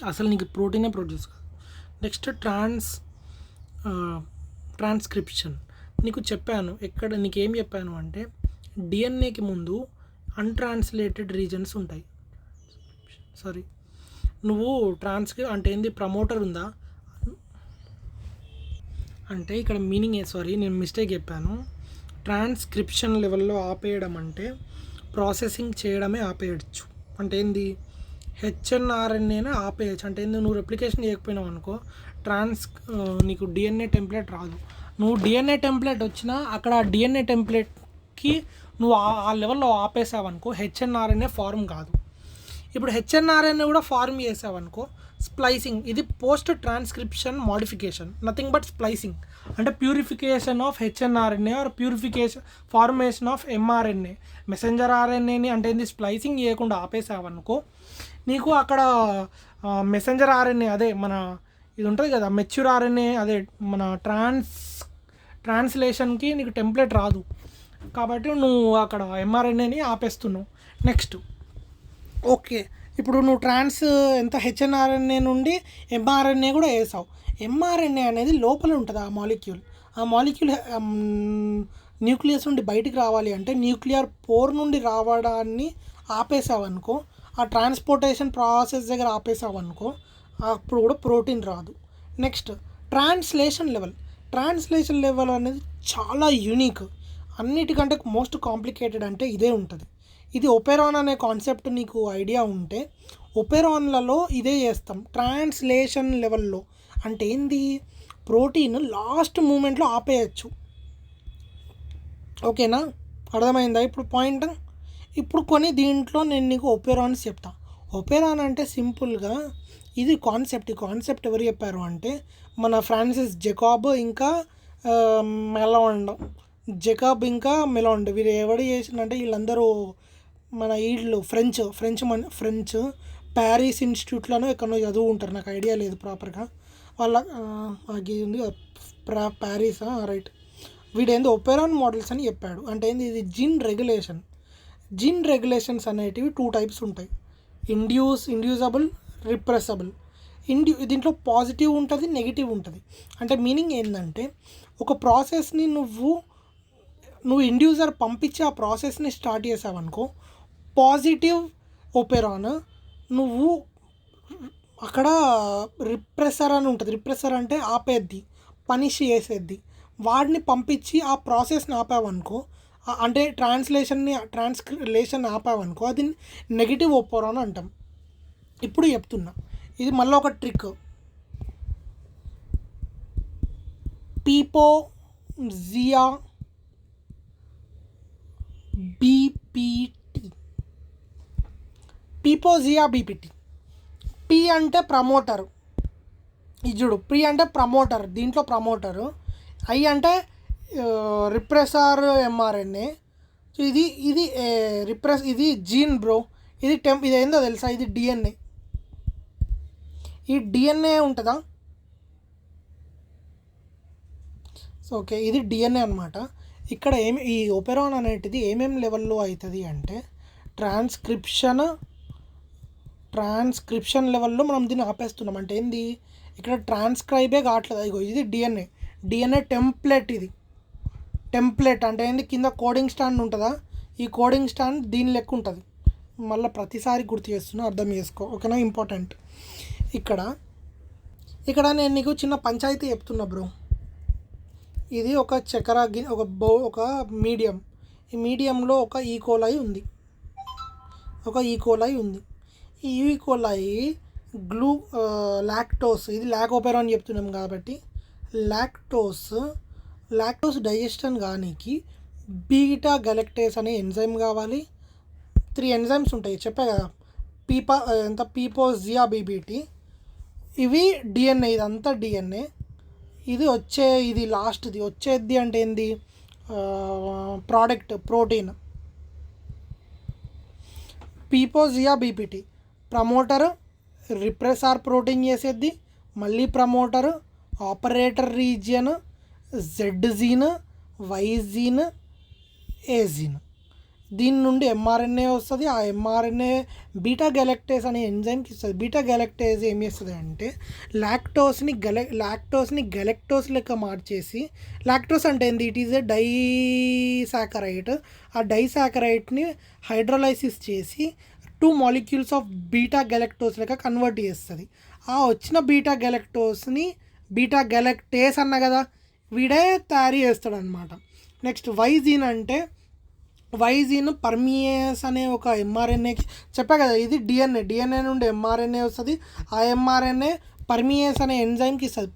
అసలు నీకు ప్రోటీనే ప్రొడ్యూస్ కాదు. నెక్స్ట్ ట్రాన్స్క్రిప్షన్ నీకు చెప్పాను. నీకేం చెప్పాను అంటే, డిఎన్ఏకి ముందు అన్ట్రాన్స్లేటెడ్ రీజన్స్ ఉంటాయి. నువ్వు అంటే ఏంది, ప్రమోటర్ ఉందా అంటే ఇక్కడ మీనింగ్ నేను మిస్టేక్ చెప్పాను. ట్రాన్స్క్రిప్షన్ లెవెల్లో ఆపేయడం అంటే ప్రాసెసింగ్ చేయడమే ఆపేయచ్చు. అంటే ఏంది, హెచ్ఎన్ఆర్ఎన్ఏనే ఆపేయచ్చు. అంటే ఏంది, నువ్వు రెప్లికేషన్ చేయకపోయినావు అనుకో నీకు డిఎన్ఏ టెంప్లెట్ రాదు. నువ్వు డిఎన్ఏ టెంప్లెట్ వచ్చినా అక్కడ ఆ డిఎన్ఏ టెంప్లెట్కి నువ్వు ఆ లెవెల్లో ఆపేసావనుకో హెచ్ఎన్ఆర్ఎన్ఏ ఫార్మ్ కాదు. ఇప్పుడు హెచ్ఎన్ఆర్ఎన్ఏ కూడా ఫార్మ్ చేసావనుకో స్ప్లైసింగ్, ఇది post transcription modification, nothing but splicing. అంటే purification of hnRNA or formation of mRNA. Messenger ఆర్ఎన్ఏని అంటే ఏంది, స్ప్లైసింగ్ చేయకుండా ఆపేసావనుకో నీకు అక్కడ మెసెంజర్ ఆర్ఎన్ఏ అదే మన ఇది ఉంటుంది కదా, మెచ్యూర్ ఆర్ఎన్ఏ అదే మన ట్రాన్స్లేషన్కి నీకు టెంప్లెట్ రాదు. కాబట్టి నువ్వు అక్కడ ఎంఆర్ఎన్ఏని ఆపేస్తున్నావు. నెక్స్ట్ ఓకే, ఇప్పుడు నువ్వు హెచ్ఎన్ఆర్ఎన్ఏ నుండి ఎంఆర్ఎన్ఏ కూడా వేసావు. ఎంఆర్ఎన్ఏ అనేది లోపల ఉంటుంది ఆ మాలిక్యూల్ న్యూక్లియస్ నుండి బయటికి రావాలి అంటే న్యూక్లియర్ పోర్ నుండి రావడాన్ని ఆపేసావనుకో, ఆ ట్రాన్స్పోర్టేషన్ ప్రాసెస్ దగ్గర ఆపేసావనుకో అప్పుడు కూడా ప్రోటీన్ రాదు. నెక్స్ట్ ట్రాన్స్లేషన్ లెవెల్ అనేది చాలా యూనిక్, అన్నిటికంటే మోస్ట్ కాంప్లికేటెడ్ అంటే ఇదే ఉంటుంది. ఇది ఒపెరాన్ అనే కాన్సెప్ట్ నీకు ఐడియా ఉంటే ఒపెరాన్లలో ఇదే చేస్తాం. ట్రాన్స్లేషన్ లెవెల్లో అంటే ఏంది, ప్రోటీన్ లాస్ట్ మూమెంట్లో ఆపేయచ్చు. ఓకేనా, అర్థమైందా ఇప్పుడు పాయింట్? ఇప్పుడు దీంట్లో నేను నీకు ఒపెరాన్స్ చెప్తా. ఒపెరాన్ అంటే సింపుల్గా ఇది కాన్సెప్ట్. ఈ కాన్సెప్ట్ ఎవరు చెప్పారు అంటే మన ఫ్రాన్సిస్ జెకాబ్ ఇంకా మెలాండ్ వీరు ఎవరు చేసిందంటే వీళ్ళందరూ మన ఫ్రెంచ్ ప్యారిస్ ఇన్స్టిట్యూట్లోనో ఎక్కడో చదువుకుంటారు, నాకు ఐడియా లేదు ప్రాపర్గా. వాళ్ళ ఉంది ప్యారిస్ రైట్. వీడేందో ఒపెరాన్ మోడల్స్ అని చెప్పాడు. అంటే ఏంది, ఇది జీన్ రెగ్యులేషన్స్ అనేటివి 2 types ఉంటాయి, ఇండ్యూసబుల్, రిప్రెసబుల్. దీంట్లో పాజిటివ్ ఉంటుంది, నెగిటివ్ ఉంటుంది. అంటే మీనింగ్ ఏంటంటే ఒక ప్రాసెస్ని నువ్వు ఇండ్యూసర్ పంపించి ఆ ప్రాసెస్ని స్టార్ట్ చేసావనుకో పాజిటివ్ ఒపెరాన్, నువ్వు అక్కడ రిప్రెసర్ అని ఉంటుంది. రిప్రెసర్ అంటే ఆపేద్ది, పనిష్ చేసేద్ది. వాడిని పంపించి ఆ ప్రాసెస్ని ఆపావనుకో అంటే ట్రాన్స్లేషన్ ఆపావనుకో అది నెగిటివ్ ఒపెరాన్ అంటాం. ఇప్పుడు చెప్తున్నా, ఇది మళ్ళీ ఒక ట్రిక్. పీపోజియా బీపీటీ. పీ అంటే ప్రమోటర్, ఇది చూడు, ప్రీ అంటే ప్రమోటర్, దీంట్లో ప్రమోటరు. ఐ అంటే రిప్రెసర్ ఎంఆర్ఎన్ఏ. సో ఇది ఇది జీన్ బ్రో. ఇది ఏందో తెలుసా, ఇది డిఎన్ఏ. ఈ డిఎన్ఏ ఉంటుందా? సో ఓకే, ఇది డిఎన్ఏ అనమాట. ఇక్కడ ఈ ఓపెరాన్ అనేటిది ఏమేమి లెవెల్లో అవుతుంది అంటే ట్రాన్స్క్రిప్షన్ లెవెల్లో మనం దీన్ని ఆపేస్తున్నాం. అంటే ఏంది, ఇక్కడ ట్రాన్స్క్రైబే కావట్లేదు. ఇగో ఇది డిఎన్ఏ టెంప్లెట్ అంటే ఏంది, కింద కోడింగ్ స్టాండ్ ఉంటుందా, ఈ కోడింగ్ స్టాండ్ దీని లెక్క ఉంటుంది. మళ్ళీ ప్రతిసారి గుర్తు చేస్తున్నా, అర్థం చేసుకో, ఓకేనా? ఇంపార్టెంట్. ఇక్కడ నేను నీకు చిన్న పంచాయతీ చెప్తున్నా బ్రో. ఇది ఒక చక్కెర ఒక మీడియం. ఈ మీడియంలో ఒక ఈకోలై ఉంది. ఈ ఈకోలై లాక్టోస్, ఇది లాకోపెరా అని చెప్తున్నాం కాబట్టి లాక్టోస్ డైజెషన్ కానీకి బీటా గెలక్టేస్ అనే ఎంజైమ్ కావాలి. 3 ఎంజైమ్స్ ఉంటాయి చెప్పా కదా, పీపోజియా బీబీటీ. ఇవి డిఎన్ఏ, ఇదంతా డిఎన్ఏ. ఇది లాస్ట్ది వచ్చేది అంటే ఏంది, ప్రోటీన్. పీపోజియా బీపీటీ ప్రమోటర్, రిప్రెసార్ ప్రోటీన్ చేసేది, మళ్ళీ promoter, operator region, Z gene, Y gene, A gene. దీని నుండి ఎంఆర్ఎన్ఏ వస్తుంది. ఆ ఎంఆర్ఎన్ఏ బీటా గెలక్టేస్ అనే ఎంజైమ్కి ఇస్తుంది. బీటా గెలక్టేజ్ ఏం చేస్తుంది అంటే లాక్టోస్ని గెలక్టోస్ లెక్క మార్చేసి, లాక్టోస్ అంటే ఏంది, ఇట్ ఈజ్ ఎ డైసాకరైట్. ఆ డైసాకరైట్ని హైడ్రోలైసిస్ చేసి 2 మాలిక్యూల్స్ ఆఫ్ బీటా గెలక్టోస్ లెక్క కన్వర్ట్ చేస్తుంది. ఆ వచ్చిన బీటా గెలక్టేస్ అన్న కదా, వీడే తయారు చేస్తాడు అనమాట. నెక్స్ట్ వైజీన్ పర్మియేస్ అనే ఒక ఎంఆర్ఎన్ఏకి చెప్పా కదా, ఇది డిఎన్ఏ నుండి ఎంఆర్ఎన్ఏ వస్తుంది. ఆ ఎంఆర్ఎన్ఏ పర్మియేస్ అనే ఎంజైమ్కి ఇస్తుంది.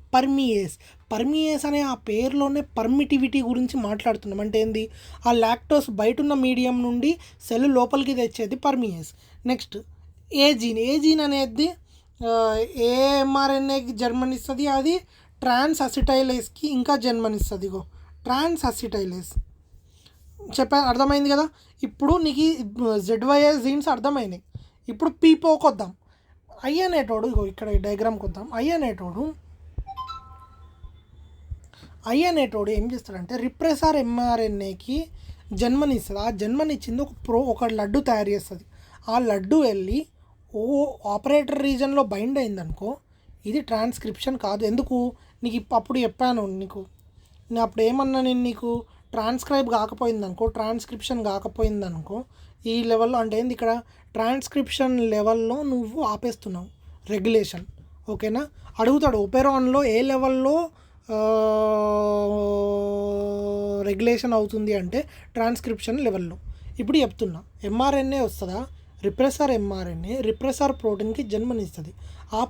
పర్మియేస్ అనే ఆ పేరులోనే పర్మిటివిటీ గురించి మాట్లాడుతున్నాం. అంటే ఏంది, ఆ లాక్టోస్ బయట ఉన్న మీడియం నుండి సెల్ లోపలికి తెచ్చేది పర్మియేస్. నెక్స్ట్ ఏ జీన్ అనేది ఏ ఎంఆర్ఎన్ఏకి జన్మనిస్తుంది, అది ట్రాన్స్ అసిటైలేస్కి ఇంకా జన్మనిస్తుంది. ఇగో ట్రాన్స్ అసిటైలేస్ అర్థమైంది కదా. ఇప్పుడు నీకు ZYA జీన్స్ అర్థమైనాయి. ఇప్పుడు పీపోకి వద్దాం. ఐ అనేటోడు, ఇగో ఇక్కడ డయాగ్రామ్కి వద్దాం. ఐ అనేటోడు ఏం చేస్తాడంటే రిప్రెసర్ ఎంఆర్ఎన్ఏకి జన్మనిస్తుంది. ఆ జన్మనిచ్చింది ఒక లడ్డు తయారు చేస్తుంది. ఆ లడ్డు వెళ్ళి ఆపరేటర్ రీజన్లో బైండ్ అయిందనుకో, ఇది ట్రాన్స్క్రిప్షన్ కాదు. ఎందుకు, నీకు అప్పుడు చెప్పాను నీకు, నేను అప్పుడు ఏమన్నా, నేను నీకు ట్రాన్స్క్రిప్షన్ కాకపోయిందనుకో ఈ లెవెల్లో, అంటే ఏంది ఇక్కడ ట్రాన్స్క్రిప్షన్ లెవెల్లో నువ్వు ఆపేస్తున్నావు రెగ్యులేషన్, ఓకేనా? అడుగుతాడు ఓపెరాన్లో ఏ లెవెల్లో రెగ్యులేషన్ అవుతుంది అంటే ట్రాన్స్క్రిప్షన్ లెవెల్లో. ఇప్పుడు చెప్తున్నా, ఎంఆర్ఎన్ఏ వస్తుందా, రిప్రెసర్ ప్రోటీన్కి జన్మనిస్తుంది. ఆ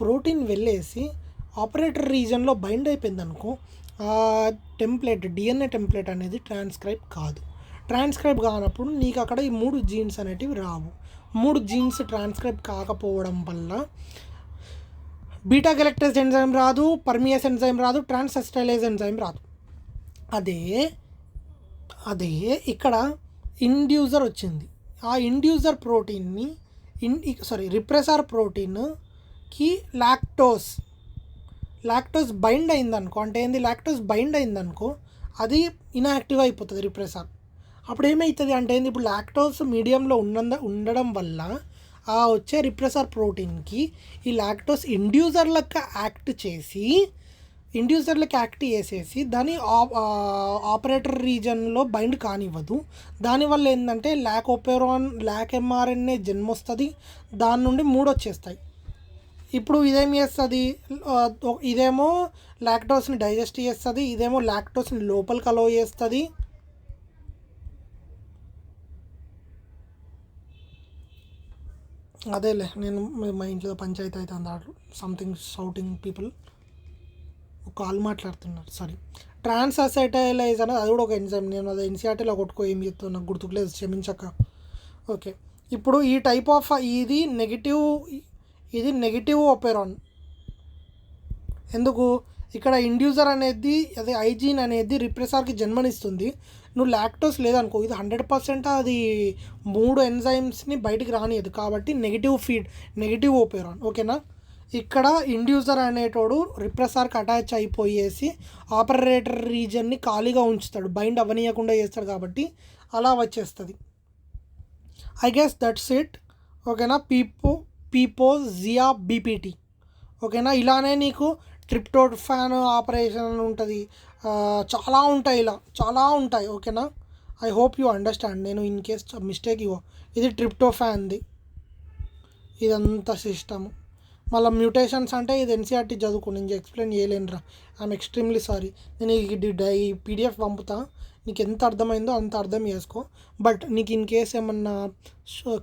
ప్రోటీన్ వెళ్ళేసి ఆపరేటర్ రీజన్లో బైండ్ అయిపోయింది అనుకో, ఆ డిఎన్ఏ టెంప్లెట్ అనేది ట్రాన్స్క్రైబ్ కానప్పుడు నీకు అక్కడ ఈ 3 జీన్స్ అనేటివి రావు. 3 జీన్స్ ట్రాన్స్క్రైబ్ కాకపోవడం వల్ల బీటా గెలక్టేజ్ ఎంజైమ్ రాదు, పర్మియస్ ఎంజైమ్ రాదు, ట్రాన్స్ అసిటైలేజ్ ఎంజైమ్ రాదు. అదే ఇక్కడ ఇండ్యూసర్ వచ్చింది. ఆ ఇండ్యూసర్ ప్రోటీన్ని రిప్రెసర్ ప్రోటీన్కి లాక్టోస్ బైండ్ అయిందనుకో, అంటే ఏంది, లాక్టోస్ బైండ్ అయిందనుకో అది ఇన్యాక్టివ్ అయిపోతుంది రిప్రెసర్. అప్పుడు ఏమవుతుంది అంటే ఏంది, ఇప్పుడు లాక్టోస్ మీడియంలో ఉండడం వల్ల ఆ వచ్చే రిప్రెసర్ ప్రోటీన్కి ఈ లాక్టోస్ ఇండ్యూసర్లకు యాక్ట్ చేసేసి దాన్ని ఆపరేటర్ రీజన్లో బైండ్ కానివ్వదు. దానివల్ల ఏంటంటే లాక్ ఎంఆర్ఎన్ఏ జన్మొస్తుంది. దాని నుండి 3 వచ్చేస్తాయి. ఇప్పుడు ఇదేం చేస్తుంది, ఇదేమో లాక్టోస్ని డైజెస్ట్ చేస్తుంది, ఇదేమో లాక్టోస్ని లోపలికి అలో చేస్తుంది. అదేలే, నేను మా ఇంట్లో పంచాయతీ అయితే దాంట్లో సంథింగ్ షౌటింగ్ పీపుల్ కాల్ మాట్లాడుతున్నారు, సారీ. ట్రాన్స్ అసిటైలేజ్ అనేది అది కూడా ఒక ఎంజైమ్. నేను అది ఎన్సీఆర్టీలో కొట్టుకో ఏం చెప్తాను, నాకు గుర్తుకులేదు, క్షమించక. ఓకే, ఇప్పుడు ఈ టైప్ ఆఫ్ ఇది ఇది నెగిటివ్ ఓపెరాన్. ఎందుకు ఇక్కడ ఇండ్యూసర్ అనేది అదే ఐజీన్ అనేది రిప్రెసార్కి జన్మనిస్తుంది. నువ్వు లాక్టోస్ లేదనుకో, ఇది 100% అది 3 ఎంజైమ్స్ని బయటికి రానియదు, కాబట్టి నెగిటివ్ ఓపెరాన్. ఓకేనా. ఇక్కడ ఇండ్యూసర్ అనేటోడు రిప్రెసార్కి అటాచ్ అయిపోయేసి ఆపరేటర్ రీజన్ని ఖాళీగా ఉంచుతాడు, బైండ్ అవ్వనీయకుండా చేస్తాడు, కాబట్టి అలా వచ్చేస్తుంది. I guess that's it. ఓకేనా. పీపో జియా బీపీటీ. ఓకేనా. ఇలానే నీకు ట్రిప్టోఫాన్ ఆపరేషన్ ఉంటుంది, చాలా ఉంటాయి, ఇలా చాలా ఉంటాయి. ఓకేనా. I hope you understand. నేను ఇన్ కేస్ మిస్టేక్ ఇది ట్రిప్టోఫాన్ది ఇదంతా సిస్టమ్. మళ్ళీ మ్యూటేషన్స్ అంటే ఇది ఎన్సీఆర్టీ చదువుకో, నేను ఎక్స్ప్లెయిన్ చేయలేనురా. I'm extremely sorry. నేను ఈ పీడిఎఫ్ పంపుతా, నీకు ఎంత అర్థమైందో అంత అర్థం చేసుకో. బట్ నీకు ఇన్ కేస్ ఏమన్నా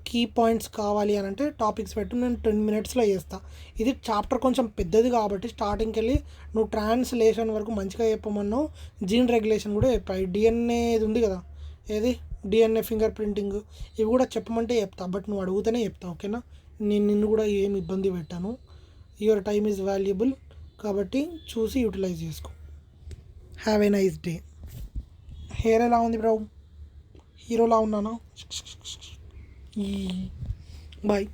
కీ పాయింట్స్ కావాలి అని అంటే టాపిక్స్ పెట్టు, నేను 10 minutesలో చేస్తాను. ఇది చాప్టర్ కొంచెం పెద్దది కాబట్టి స్టార్టింగ్కి వెళ్ళి నువ్వు ట్రాన్స్లేషన్ వరకు మంచిగా చెప్పమన్నావు. జీన్ రెగ్యులేషన్ కూడా చెప్పాయి. డిఎన్ఏ ఇది ఉంది కదా, ఏది డిఎన్ఏ ఫింగర్ ప్రింటింగ్, ఇవి కూడా చెప్పమంటే చెప్తా, బట్ నువ్వు అడుగుతూనే చెప్తా. ఓకేనా. నేను నిన్ను కూడా ఏమి ఇబ్బంది పెట్టాను. యువర్ టైమ్ ఈజ్ వాల్యుబుల్, కాబట్టి చూసి యూటిలైజ్ చేసుకో. Have a nice day. Hair ఎలా ఉంది బ్రో? హీరోలా ఉన్నానా? బాయ్.